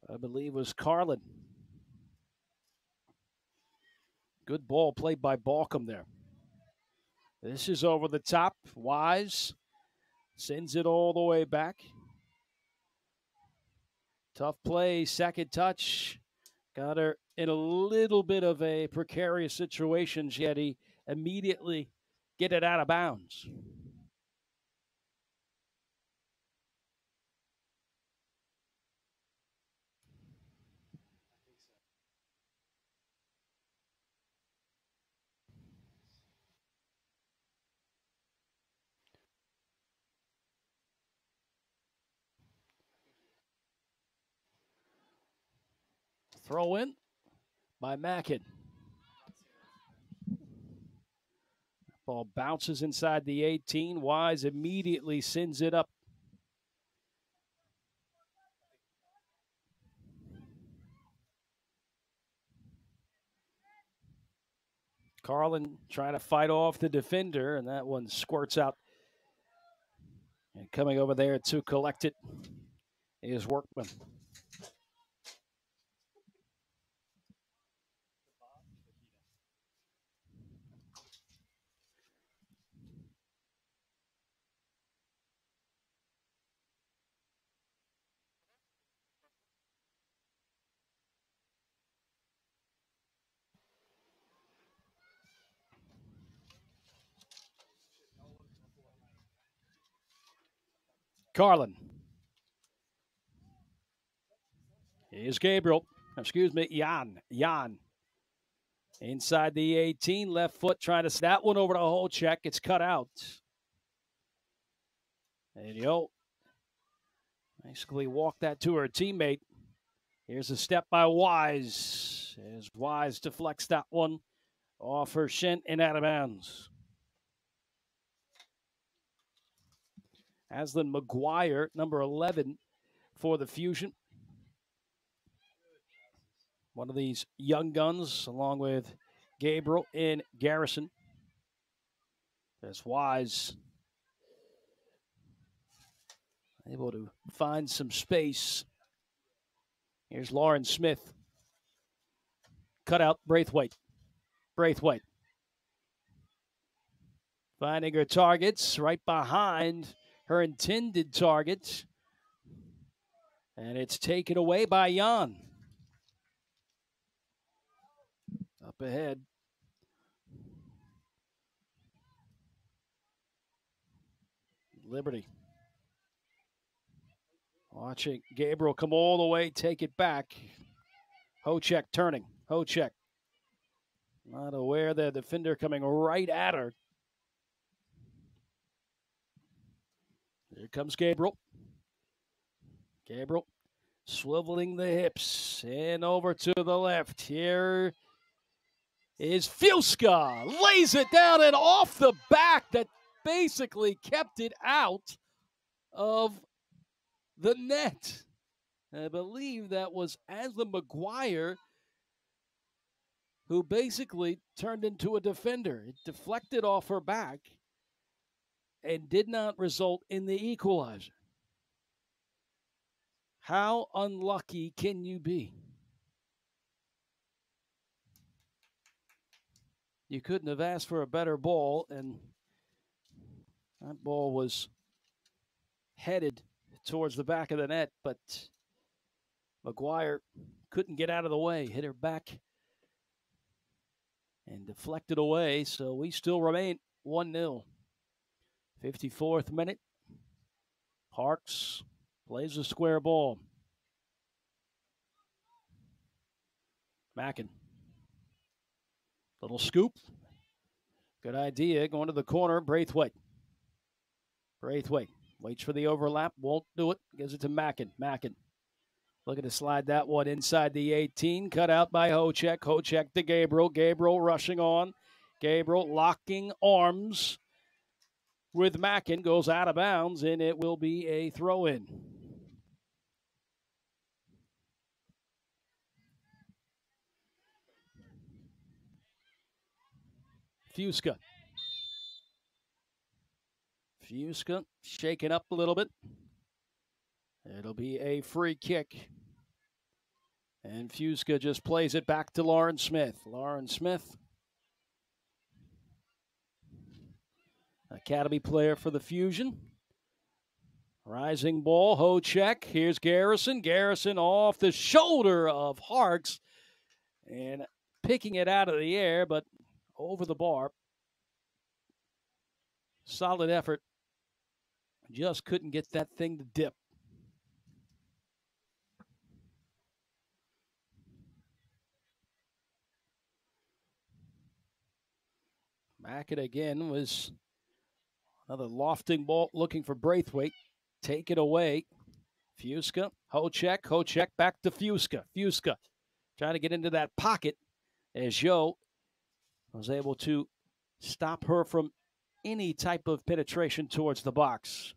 Speaker 1: I believe, was Carlin. Good ball played by Balcom there. This is over the top. Wise sends it all the way back. Tough play, second touch. Got her in a little bit of a precarious situation, yet he immediately get it out of bounds. Throw in by Mackin. Ball bounces inside the 18. Wise immediately sends it up. Carlin trying to fight off the defender, and that one squirts out. And coming over there to collect it is Workman. Carlin. Here's Gabriel. Excuse me, Jan. Inside the 18, left foot trying to that one over to Hochek. It's cut out. And basically walked that to her teammate. Here's a step by Wise. As Wise deflects that one off her shin and out of bounds. Aslan McGuire, number 11 for the Fusion. One of these young guns, along with Gabriel and Garrison. As Wise able to find some space. Here's Lauren Smith. Cut out Braithwaite. Finding her targets right behind her intended target. And it's taken away by Jan. Up ahead. Liberty. Watching Gabriel come all the way, take it back. Hochek turning. Hochek. Not aware the defender coming right at her. Here comes Gabriel. Gabriel swiveling the hips and over to the left. Here is Fuska. Lays it down and off the back that basically kept it out of the net. I believe that was Aslan McGuire who basically turned into a defender. It deflected off her back and did not result in the equalizer. How unlucky can you be? You couldn't have asked for a better ball, and that ball was headed towards the back of the net, but McGuire couldn't get out of the way, hit her back and deflected away, so we still remain 1-0. 54th minute. Parks plays a square ball. Mackin. Little scoop. Good idea. Going to the corner. Braithwaite. Waits for the overlap. Won't do it. Gives it to Mackin. Looking to slide that one inside the 18. Cut out by Hochek. Hochek to Gabriel. Gabriel rushing on. Gabriel locking arms with Mackin. Goes out of bounds, and it will be a throw-in. Fuska shaken up a little bit. It'll be a free kick. And Fuska just plays it back to Lauren Smith. Academy player for the Fusion. Rising ball, Hochek. Here's Garrison. Garrison off the shoulder of Harks. And picking it out of the air, but over the bar. Solid effort. Just couldn't get that thing to dip. Mackin again was another lofting ball looking for Braithwaite. Take it away. Fuska, Hochek back to Fuska. Trying to get into that pocket as Joe was able to stop her from any type of penetration towards the box.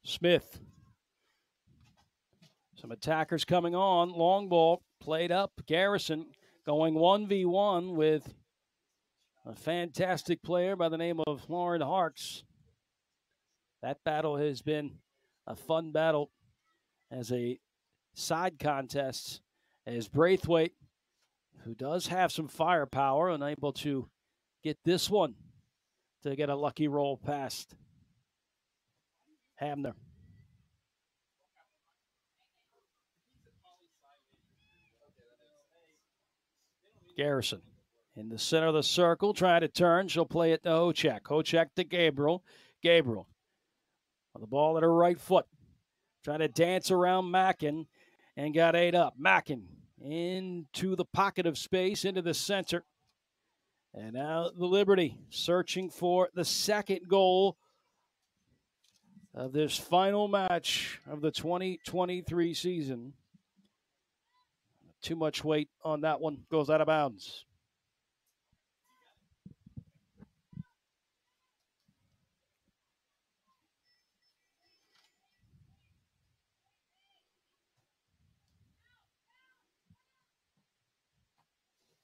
Speaker 1: Smith. Some attackers coming on. Long ball played up. Garrison going 1v1 with a fantastic player by the name of Lauren Harks. That battle has been a fun battle as a side contest, as Braithwaite, who does have some firepower, unable to get this one to get a lucky roll past Hamner. Garrison in the center of the circle, trying to turn. She'll play it to Hochek. Hochek to Gabriel. Gabriel on the ball at her right foot. Trying to dance around Mackin and got 8 up. Mackin into the pocket of space, into the center. And now the Liberty searching for the second goal of this final match of the 2023 season. Too much weight on that one. Goes out of bounds.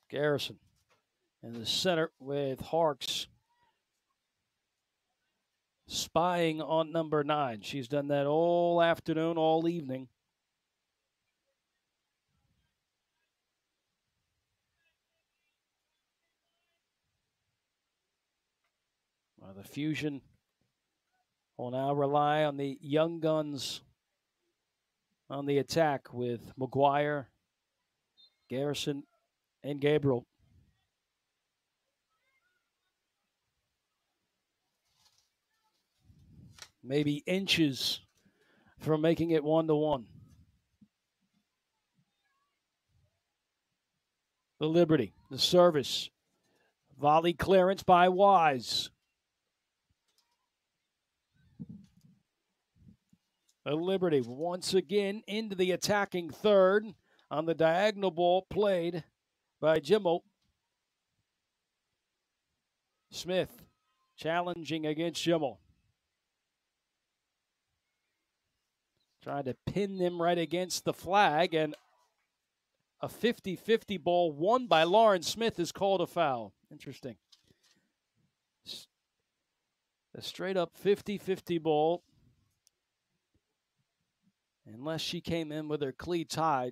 Speaker 1: Garrison in the center with Harks spying on number 9. She's done that all afternoon, all evening. The Fusion will now rely on the young guns on the attack with McGuire, Garrison, and Gabriel. Maybe inches from making it 1-1. The Liberty, the service. Volley clearance by Wise. The Liberty once again into the attacking third on the diagonal ball played by Jimmo. Smith challenging against Jimmo. Trying to pin them right against the flag, and a 50-50 ball won by Lauren Smith is called a foul. Interesting. A straight-up 50-50 ball. Unless she came in with her cleats high,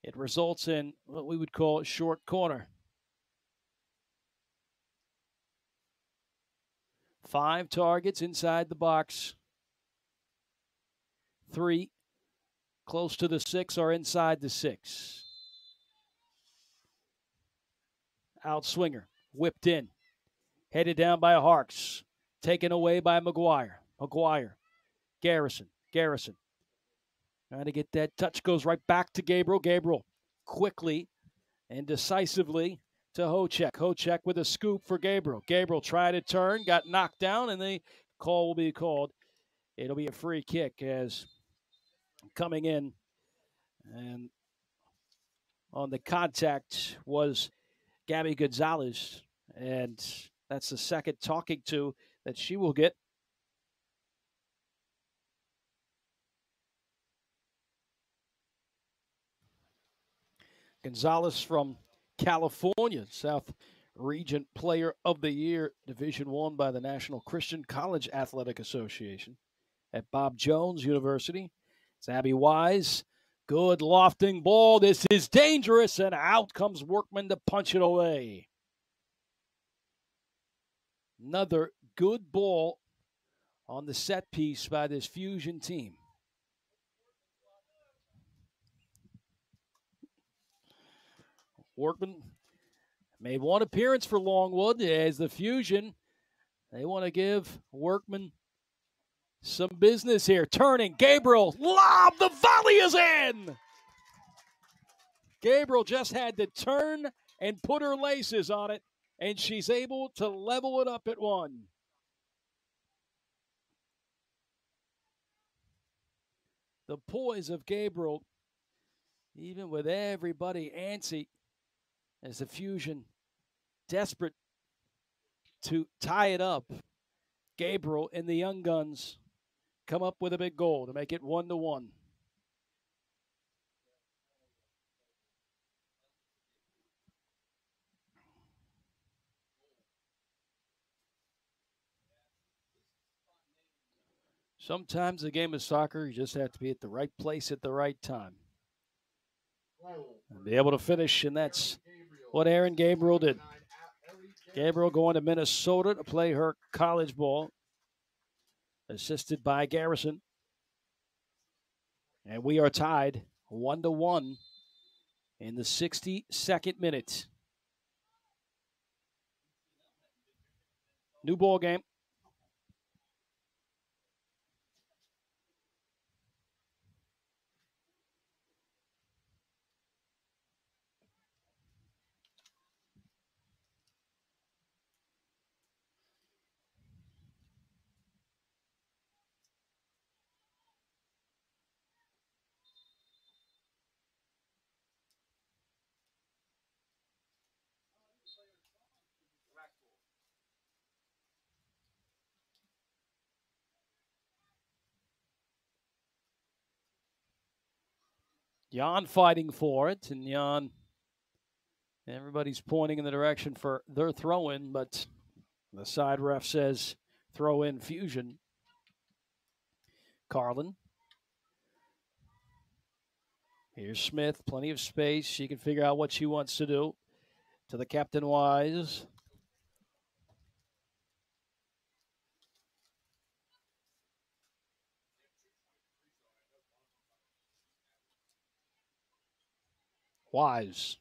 Speaker 1: it results in what we would call a short corner. 5 targets inside the box. 3 close to the 6 or inside the 6. Outswinger, whipped in. Headed down by Harks. Taken away by McGuire. McGuire. Garrison. Garrison. Trying to get that touch, goes right back to Gabriel. Gabriel quickly and decisively to Hochek. Hochek with a scoop for Gabriel. Gabriel tried to turn, got knocked down, and the call will be called. It'll be a free kick as coming in, and on the contact was Gabby Gonzalez, and that's the second talking to that she will get. Gonzalez from California, South Region Player of the Year, Division I by the National Christian College Athletic Association at Bob Jones University. It's Abby Wise. Good lofting ball. This is dangerous, and out comes Workman to punch it away. Another good ball on the set piece by this Fusion team. Workman made one appearance for Longwood as the Fusion. They want to give Workman some business here. Turning, Gabriel, lob, the volley is in! Gabriel just had to turn and put her laces on it, and she's able to level it up at one. The poise of Gabriel, even with everybody antsy, as the Fusion desperate to tie it up. Gabriel and the Young Guns come up with a big goal to make it 1-1. Sometimes a game of soccer, you just have to be at the right place at the right time. And be able to finish, and that's what Aaron Gabriel did. Gabriel going to Minnesota to play her college ball, assisted by Garrison. And we are tied 1-1 in the 62nd minute. New ball game. Jan fighting for it, and Jan, everybody's pointing in the direction for their throw-in, but the side ref says throw-in Fusion. Carlin. Here's Smith, plenty of space. She can figure out what she wants to do. To the captain, Wise. Wise.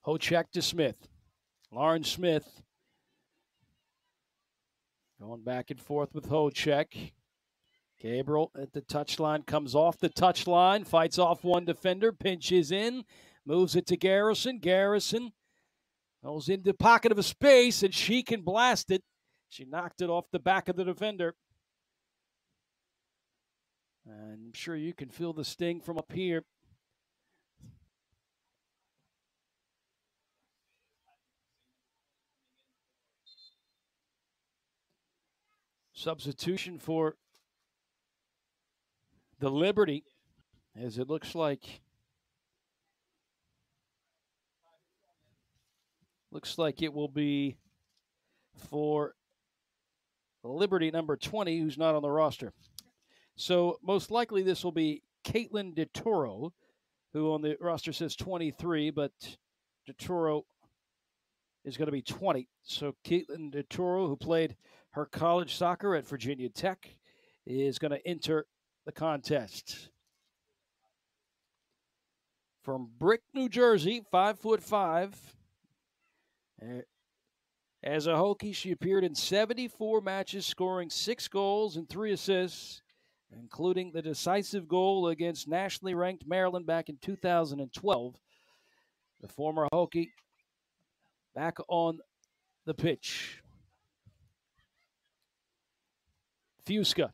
Speaker 1: Hochek to Smith. Lauren Smith going back and forth with Hochek. Gabriel at the touchline, comes off the touchline, fights off one defender, pinches in, moves it to Garrison. Garrison goes into the pocket of a space, and she can blast it. She knocked it off the back of the defender. And I'm sure you can feel the sting from up here. Substitution for the Liberty, as it looks like it will be for Liberty number 20, who's not on the roster. So most likely this will be Caitlin DeToro, who on the roster says 23, but DeToro is going to be 20. So Caitlin DeToro, who played her college soccer at Virginia Tech, is going to enter the contest. From Brick, New Jersey, 5'5". As a Hokie, she appeared in 74 matches, scoring 6 goals and 3 assists, including the decisive goal against nationally ranked Maryland back in 2012. The former Hokie back on the pitch. Fusca.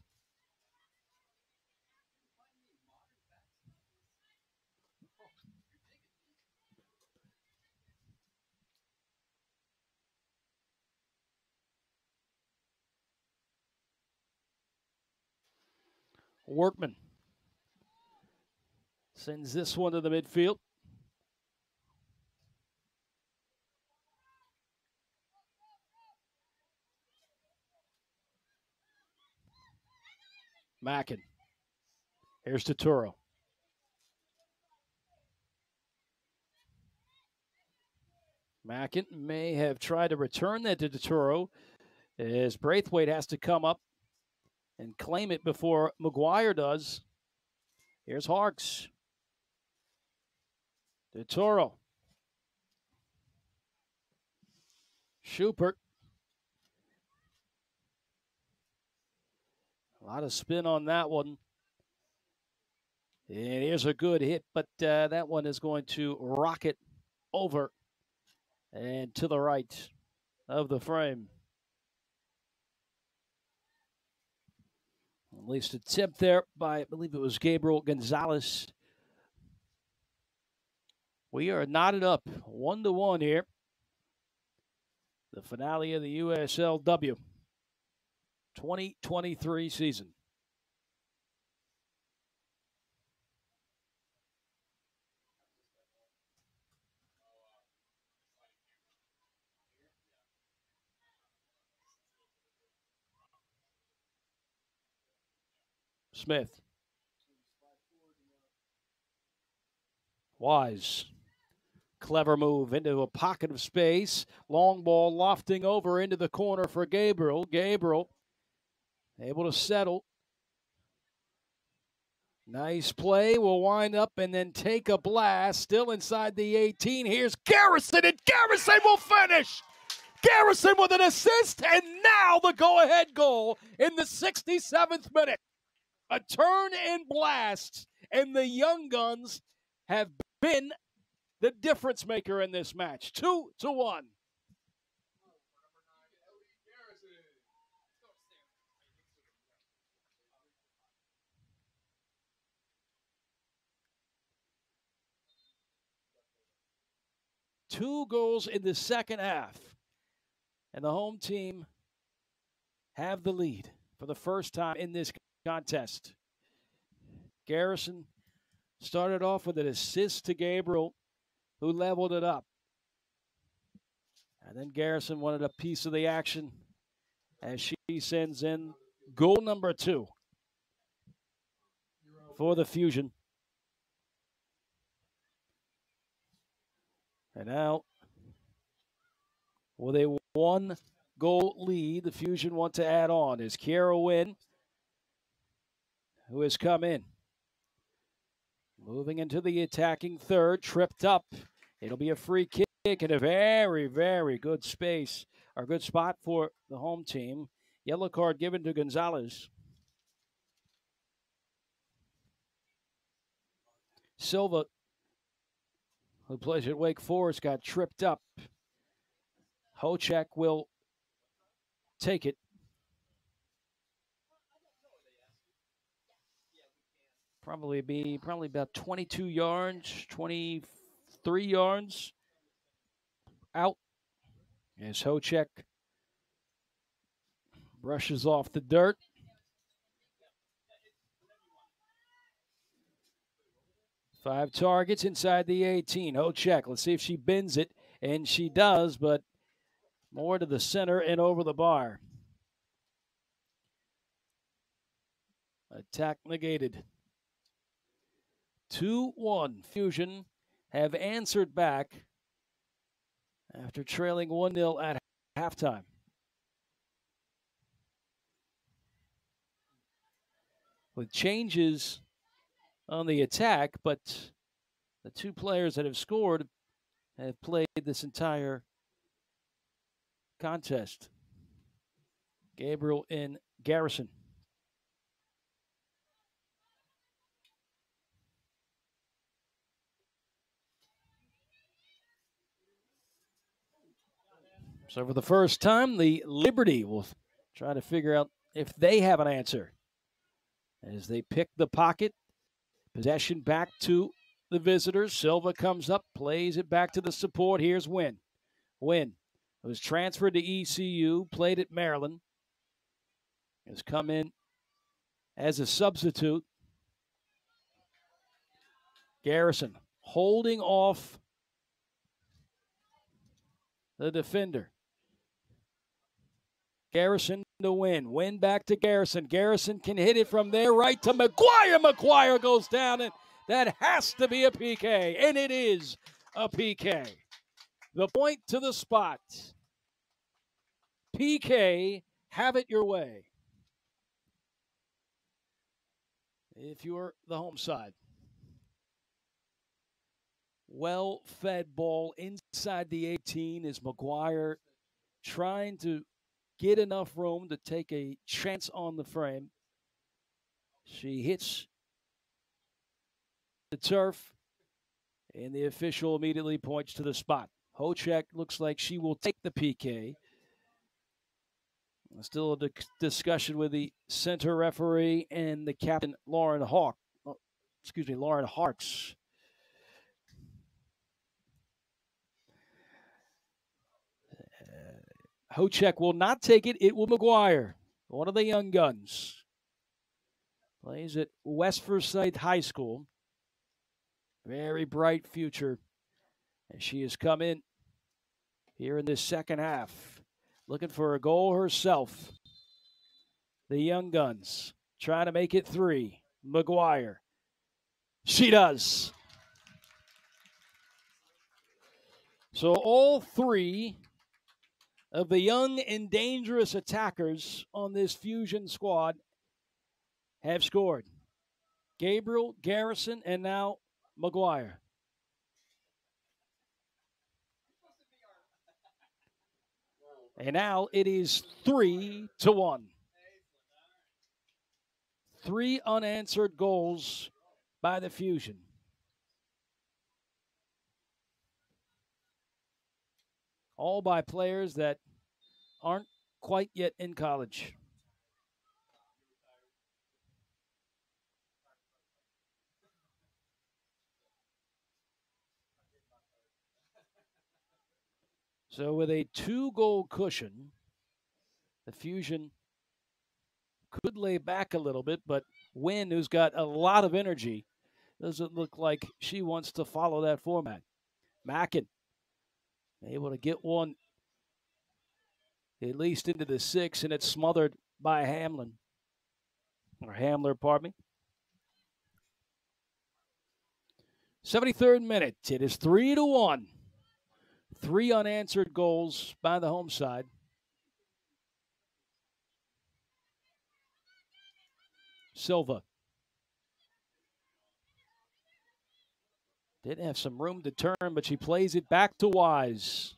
Speaker 1: Workman sends this one to the midfield. Mackin. Here's Totoro. Mackin may have tried to return that to Totoro, as Braithwaite has to come up and claim it before McGuire does. Here's Harks. Totoro. Schubert. A lot of spin on that one. And here's a good hit, but that one is going to rocket over and to the right of the frame. At least a tip there by, I believe it was Gabriel Gonzalez. We are knotted up 1-1 here. The finale of the USL-W 2023 season. Smith. Wise. Clever move into a pocket of space. Long ball lofting over into the corner for Gabriel. Gabriel able to settle. Nice play. Will wind up and then take a blast. Still inside the 18. Here's Garrison, and Garrison will finish. Garrison with an assist, and now the go-ahead goal in the 67th minute. A turn and blast, and the Young Guns have been the difference maker in this match. 2-1. Two goals in the second half, and the home team have the lead for the first time in this contest. Garrison started off with an assist to Gabriel, who leveled it up. And then Garrison wanted a piece of the action as she sends in goal number 2 for the Fusion. And now, with a 1-goal lead, the Fusion want to add on. Is Kiera Wynn, who has come in. Moving into the attacking third, tripped up. It'll be a free kick and a very, very good space, or good spot for the home team. Yellow card given to Gonzalez. Silva, who plays at Wake Forest, got tripped up. Hochek will take it. Probably about 22 yards, 23 yards out as Hochek brushes off the dirt. Five targets inside the 18. Hochek, let's see if she bends it, and she does, but more to the center and over the bar. Attack negated. 2-1. Fusion have answered back after trailing 1-0 at halftime. With changes on the attack, but the two players that have scored have played this entire contest. Gabriel and Garrison. So for the first time, the Liberty will try to figure out if they have an answer. As they pick the pocket, possession back to the visitors. Silva comes up, plays it back to the support. Here's Wynn. Wynn was transferred to ECU, played at Maryland, has come in as a substitute. Garrison holding off the defender. Garrison to Wynn. Wynn back to Garrison. Garrison can hit it from there right to McGuire. McGuire goes down, and that has to be a PK, and it is a PK. The point to the spot. PK, have it your way. If you're the home side. Well-fed ball inside the 18 is McGuire trying to get enough room to take a chance on the frame. She hits the turf, and the official immediately points to the spot. Hochek looks like she will take the PK. Still a discussion with the center referee and the captain, Lauren Harks. Hochek will not take it. It will McGuire, one of the young guns. Plays at West Forsyth High School. Very bright future. And she has come in here in this second half, looking for a goal herself. The young guns trying to make it 3. McGuire. She does. So all 3 of the young and dangerous attackers on this Fusion squad have scored. Gabriel, Garrison, and now McGuire. And now it is 3-1. 3 unanswered goals by the Fusion. All by players that aren't quite yet in college. So with a 2-goal cushion, the Fusion could lay back a little bit, but Wynn, who's got a lot of energy, doesn't look like she wants to follow that format. Mackin able to get one at least into the 6, and it's smothered by Hamler, pardon me. 73rd minute. It is 3-1. 3 unanswered goals by the home side. Silva did have some room to turn, but she plays it back to Wise.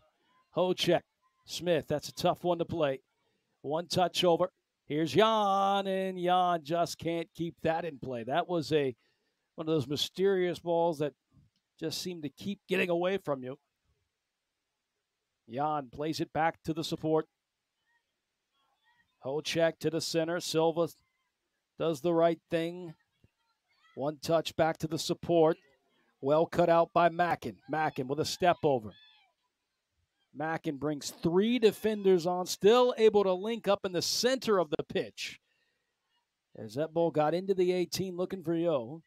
Speaker 1: Hochek. Smith, that's a tough one to play. One touch over. Here's Jan, and Jan just can't keep that in play. That was one of those mysterious balls that just seemed to keep getting away from you. Jan plays it back to the support. Hochek to the center. Silva does the right thing. One touch back to the support. Well cut out by Mackin. Mackin with a step over. Mackin brings 3 defenders on, still able to link up in the center of the pitch. As that ball got into the 18 looking for Yo.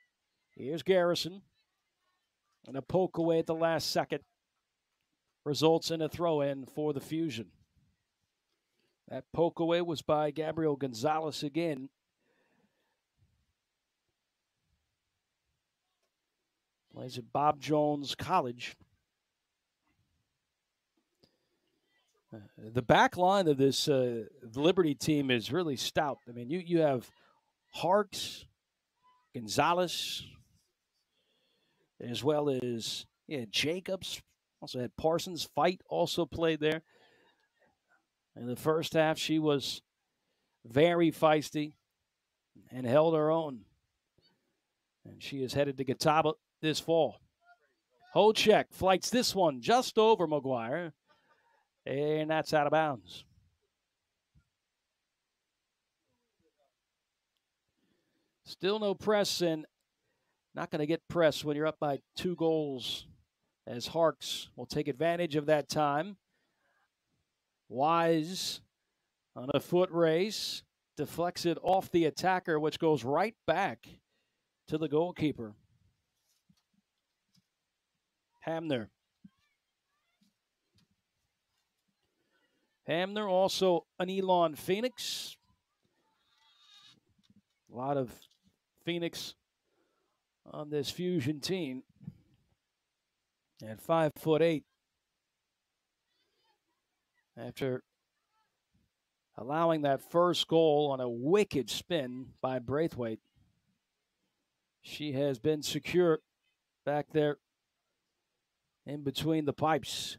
Speaker 1: Here's Garrison. And a poke away at the last second results in a throw-in for the Fusion. That poke away was by Gabriel Gonzalez again. Plays at Bob Jones College. The back line of this Liberty team is really stout. I mean, you have Harks, Gonzalez, as well as Jacobs. Also had Parsons. Fight also played there. In the first half, she was very feisty and held her own. And she is headed to Catawba this fall. Hochek flights this one just over McGuire. And that's out of bounds. Still no press, and not going to get press when you're up by 2 goals, as Harks will take advantage of that time. Wise on a foot race, deflects it off the attacker, which goes right back to the goalkeeper. Hamner. Hamner, also an Elon Phoenix. A lot of Phoenix on this Fusion team. At 5'8". After allowing that first goal on a wicked spin by Braithwaite, she has been secure back there in between the pipes.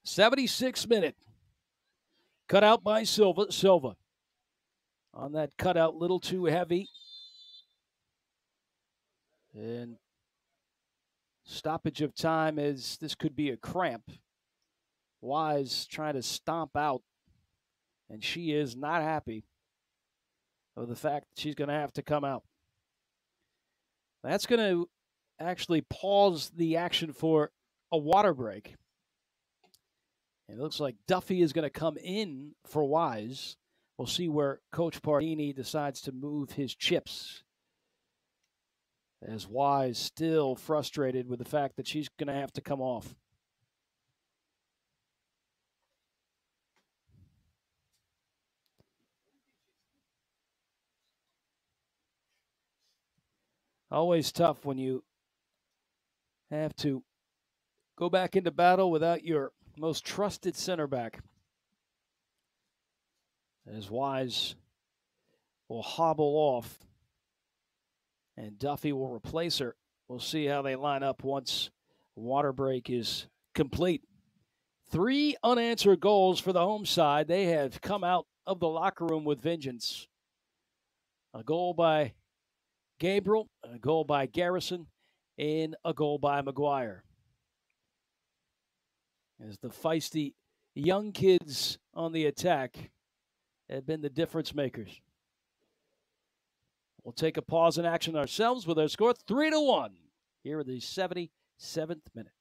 Speaker 1: 76th minute. Cut out by Silva. on that cutout, little too heavy. And stoppage of time as this could be a cramp. Wise trying to stomp out, and she is not happy of the fact that she's going to have to come out. That's going to actually pause the action for a water break. And it looks like Duffy is going to come in for Wise. We'll see where Coach Pardini decides to move his chips, as Wise still frustrated with the fact that she's going to have to come off. Always tough when you have to go back into battle without your most trusted center back. As Wise will hobble off and Duffy will replace her. We'll see how they line up once water break is complete. 3 unanswered goals for the home side. They have come out of the locker room with vengeance. A goal by Gabriel, a goal by Garrison, and a goal by McGuire. As the feisty young kids on the attack have been the difference makers. We'll take a pause in action ourselves with our score 3-1 here in the 77th minute.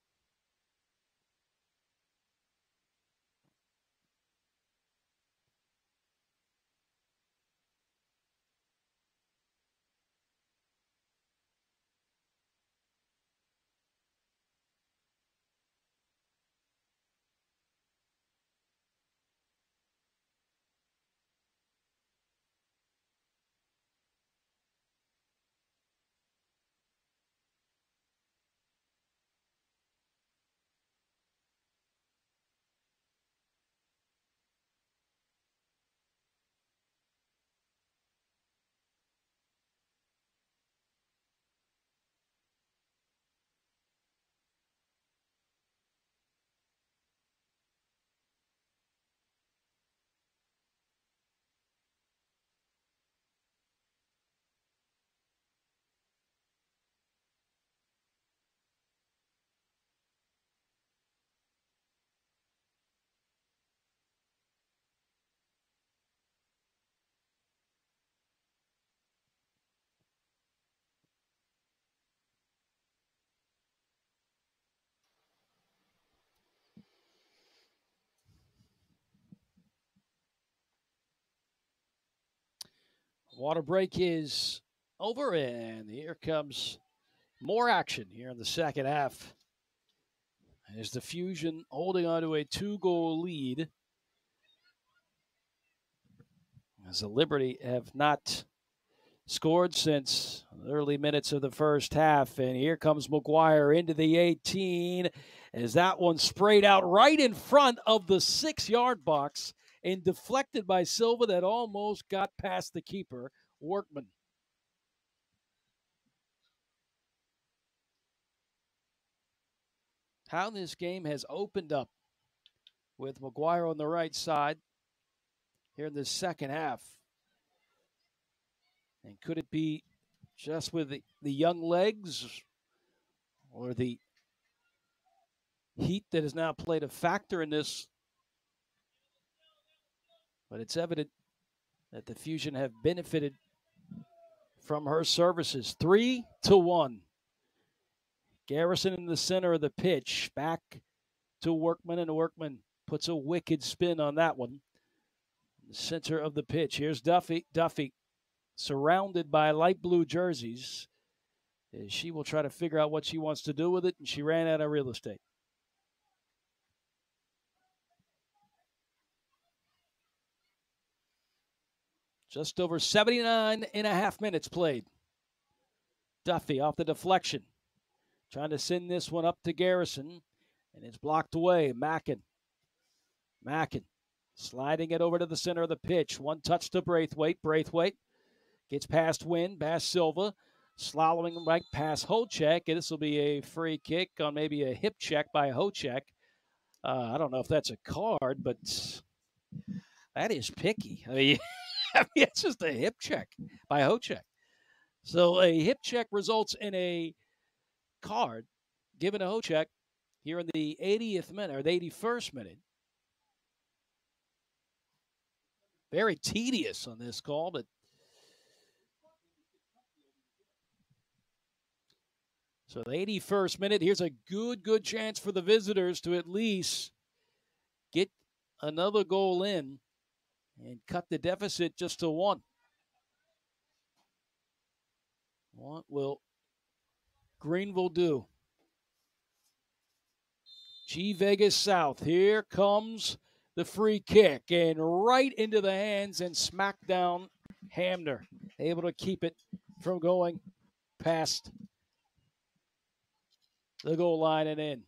Speaker 1: Water break is over, and here comes more action here in the second half. As the Fusion holding on to a 2-goal lead, as the Liberty have not scored since the early minutes of the first half. And here comes McGuire into the 18 as that one sprayed out right in front of the 6-yard box and deflected by Silva that almost got past the keeper, Workman. How this game has opened up with McGuire on the right side here in the second half. And could it be just with the young legs or the heat that has now played a factor in this? But it's evident that the Fusion have benefited from her services. 3-1. Garrison in the center of the pitch. Back to Workman, and Workman puts a wicked spin on that one. In the center of the pitch. Here's Duffy. Duffy surrounded by light blue jerseys. She will try to figure out what she wants to do with it, and she ran out of real estate. Just over 79 and a half minutes played. Duffy off the deflection. Trying to send this one up to Garrison, and it's blocked away. Mackin sliding it over to the center of the pitch. One touch to Braithwaite. Braithwaite gets past Wynn, past Silva, slaloming right past Hocek, and this will be a free kick on maybe a hip check by Hocek. I don't know if that's a card, but that is picky. I mean, I mean, it's just a hip check by Hochek. So a hip check results in a card given to Hochek here in the 80th minute or the 81st minute. Very tedious on this call, but so the 81st minute, here's a good chance for the visitors to at least get another goal in and cut the deficit just to one. What will Greenville do? G Vegas South. Here comes the free kick and right into the hands and smack down Hamner. Able to keep it from going past the goal line and in.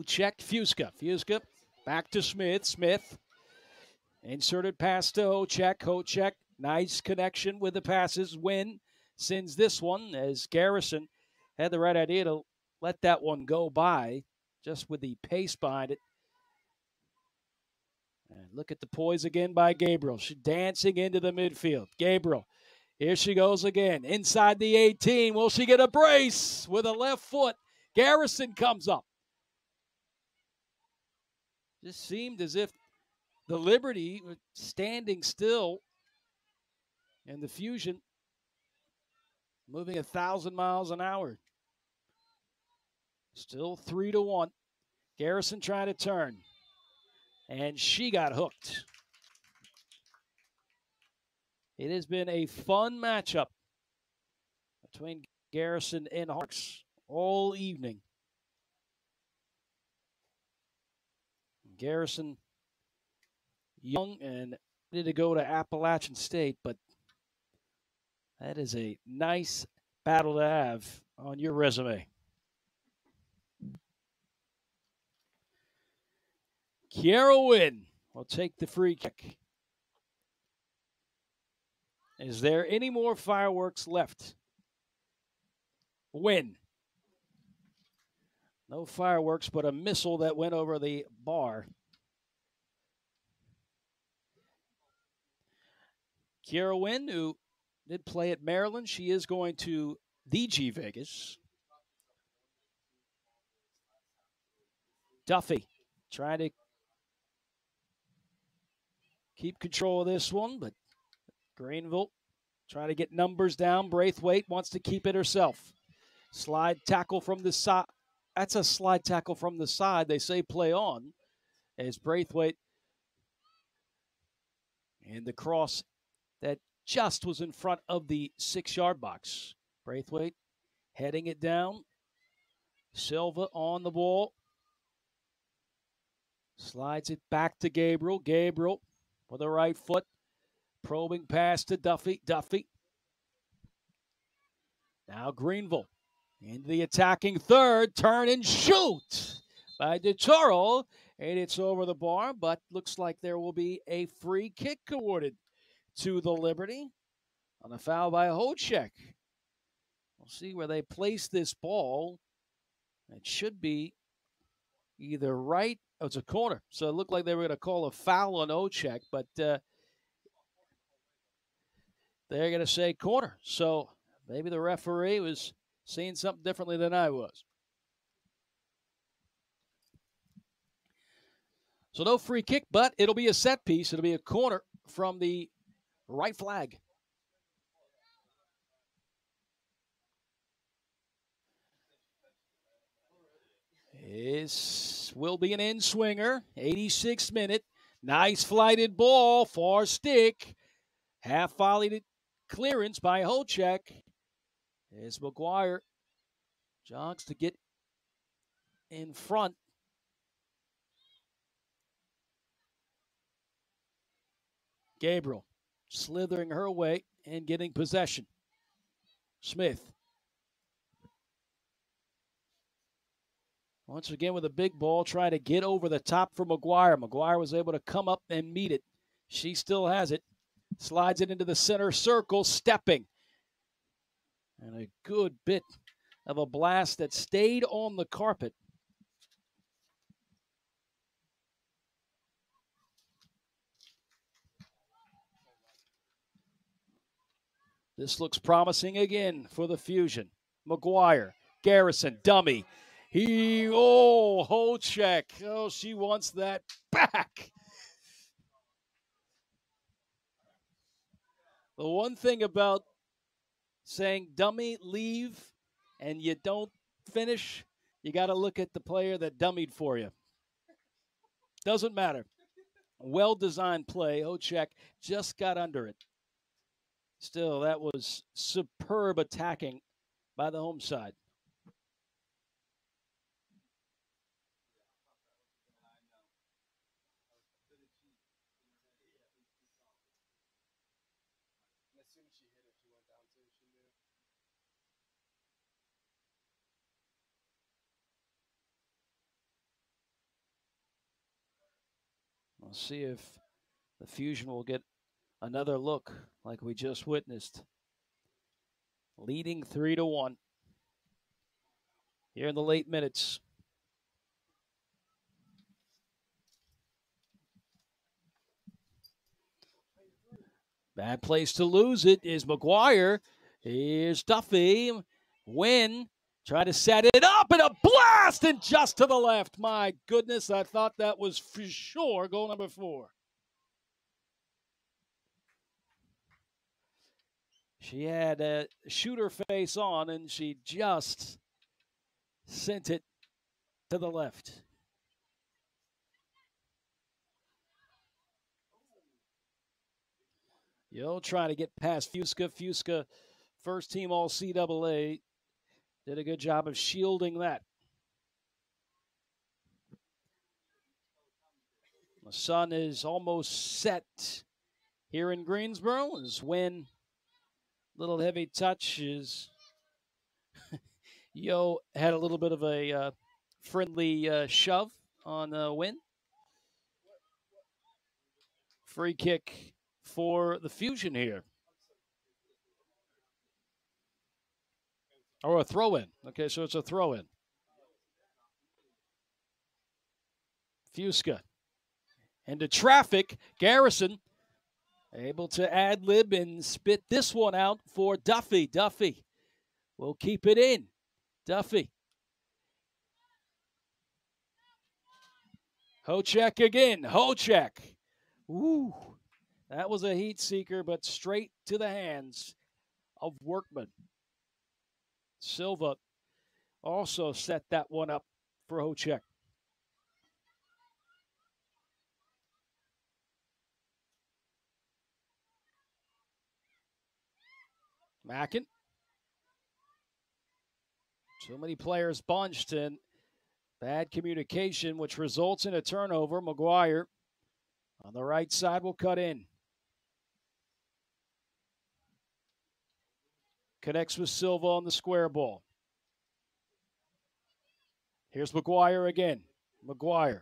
Speaker 1: Check Fusca. Fusca back to Smith. Smith inserted pass to Hochek. Hochek, nice connection with the passes. Win sends this one as Garrison had the right idea to let that one go by just with the pace behind it. And look at the poise again by Gabriel. She's dancing into the midfield. Gabriel, here she goes again. Inside the 18. Will she get a brace with a left foot? Garrison comes up. Just seemed as if the Liberty was standing still and the Fusion moving 1,000 miles an hour. Still 3-1. Garrison trying to turn. And she got hooked. It has been a fun matchup between Garrison and Hawks all evening. Garrison young and ready to go to Appalachian State, but that is a nice battle to have on your resume. Kiara Wynn will take the free kick. Is there any more fireworks left? Win. No fireworks, but a missile that went over the bar. Kiara Wynn, who did play at Maryland, she is going to the G Vegas. Duffy trying to keep control of this one, but Greenville trying to get numbers down. Braithwaite wants to keep it herself. Slide tackle from the side. That's a slide tackle from the side. They say play on as Braithwaite and the cross that just was in front of the 6-yard box. Braithwaite heading it down. Silva on the ball. Slides it back to Gabriel. Gabriel with the right foot. Probing pass to Duffy. Duffy. Now Greenville into the attacking third. Turn and shoot by DeToro. And it's over the bar, but looks like there will be a free kick awarded to the Liberty on a foul by Hochek. We'll see where they place this ball. It should be either right. Oh, it's a corner. So it looked like they were going to call a foul on Hochek, but they're going to say corner. So maybe the referee was seeing something differently than I was. So no free kick, but it'll be a set piece. It'll be a corner from the right flag. This will be an in-swinger. 86th minute. Nice flighted ball, far stick. Half volleyed clearance by Hochek. As McGuire jogs to get in front. Gabriel slithering her way and getting possession. Smith. Once again with a big ball, trying to get over the top for McGuire. McGuire was able to come up and meet it. She still has it. Slides it into the center circle, stepping. And a good bit of a blast that stayed on the carpet. This looks promising again for the Fusion. McGuire, Garrison, dummy. Hochek. Oh, she wants that back. The one thing about saying dummy, leave, and you don't finish, you got to look at the player that dummied for you. Doesn't matter. Well-designed play. Hochek just got under it. Still, that was superb attacking by the home side. We'll see if the Fusion will get another look like we just witnessed. Leading 3-1 here in the late minutes. Bad place to lose it is McGuire. Here's Duffy. Wynn trying to set it up and a blast and just to the left. My goodness, I thought that was for sure goal number 4. She had a shooter face on and she just sent it to the left. Trying to get past Fuska. Fuska, first team all CAA, did a good job of shielding that. The sun is almost set here in Greensboro as when little heavy touch is Yo had a little bit of a friendly shove on Wynn. Free kick for the Fusion here. Or a throw-in. Okay, so it's a throw-in. Fuska. Into traffic. Garrison able to ad-lib and spit this one out for Duffy. Duffy will keep it in. Duffy. Hochek again. Hochek. Ooh. That was a heat seeker, but straight to the hands of Workman. Silva also set that one up for Hochek. Mackin. So many players bunched and bad communication, which results in a turnover. McGuire on the right side will cut in. Connects with Silva on the square ball. Here's McGuire again. McGuire.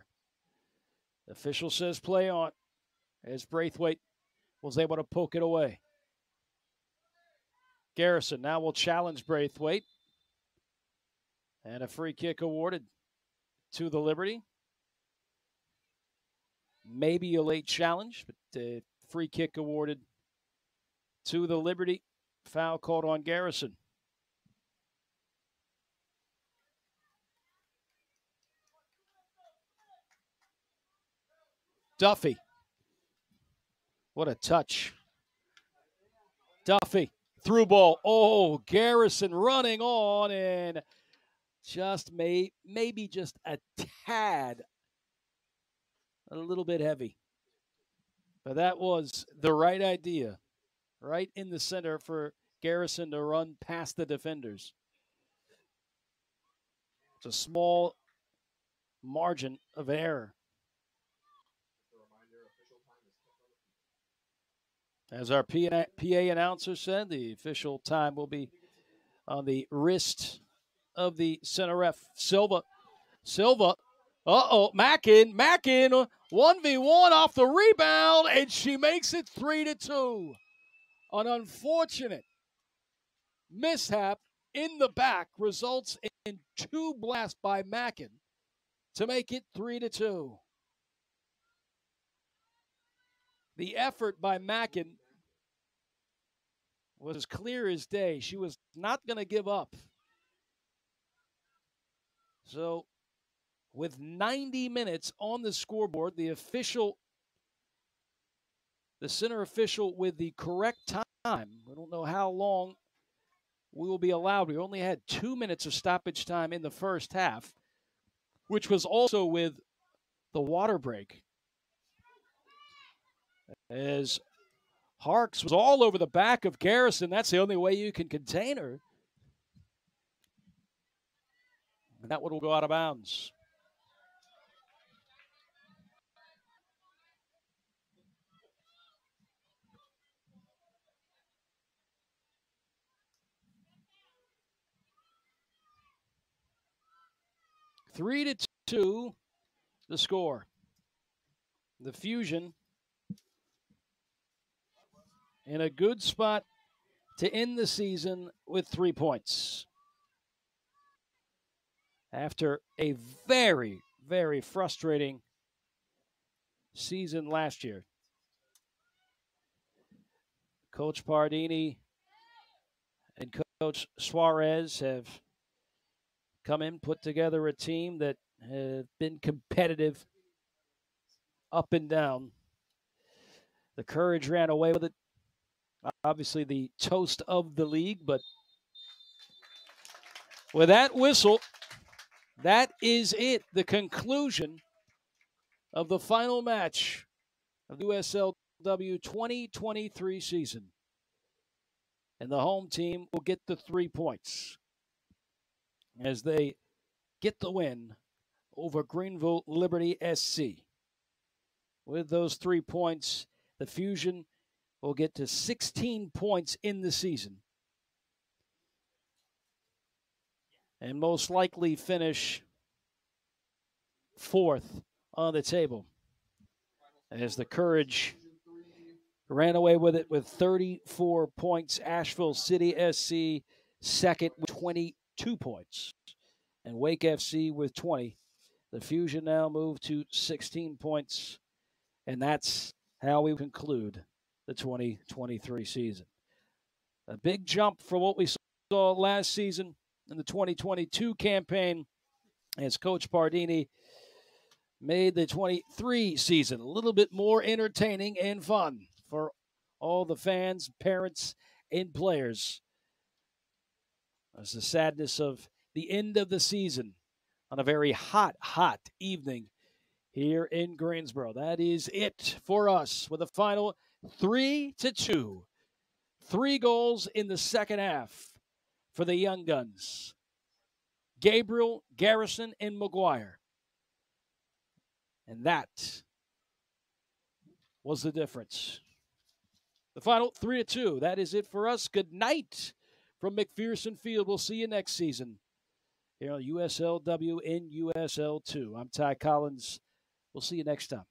Speaker 1: The official says play on as Braithwaite was able to poke it away. Garrison now will challenge Braithwaite. And a free kick awarded to the Liberty. Maybe a late challenge, but free kick awarded to the Liberty. Foul called on Garrison. Duffy. What a touch. Duffy. Through ball. Oh, Garrison running on and just maybe just a tad, a little bit heavy. But that was the right idea, right in the center for Garrison to run past the defenders. It's a small margin of error. As our PA announcer said, the official time will be on the wrist of the center ref. Silva. Mackin 1v1 off the rebound, and she makes it 3-2. An unfortunate mishap in the back results in 2 blasts by Mackin to make it 3-2. The effort by Mackin was as clear as day. She was not going to give up. So, with 90 minutes on the scoreboard, the center official with the correct time, we don't know how long we will be allowed. We only had 2 minutes of stoppage time in the first half, which was also with the water break. As Harks was all over the back of Garrison. That's the only way you can contain her. And that one will go out of bounds. Three to 2, the score. The Fusion in a good spot to end the season with 3 points. After a very, very frustrating season last year. Coach Pardini and Coach Suarez have come in, put together a team that have been competitive up and down. The Courage ran away with it. Obviously the toast of the league, but with that whistle, that is it. The conclusion of the final match of the USL-W 2023 season. And the home team will get the 3 points as they get the win over Greenville Liberty SC. With those 3 points, the Fusion will get to 16 points in the season and most likely finish 4th on the table as the Courage ran away with it with 34 points. Asheville City SC second with 22 points, and Wake FC with 20. The Fusion now move to 16 points, and that's how we conclude the 2023 season. A big jump from what we saw last season in the 2022 campaign as Coach Pardini made the 23 season a little bit more entertaining and fun for all the fans, parents, and players. As the sadness of the end of the season on a very hot evening here in Greensboro. That is it for us with a final 3-2. 3 goals in the second half for the Young Guns. Gabriel, Garrison, and McGuire. And that was the difference. The final 3-2. That is it for us. Good night from McPherson Field. We'll see you next season here on USL-W and USL-2. I'm Ty Collins. We'll see you next time.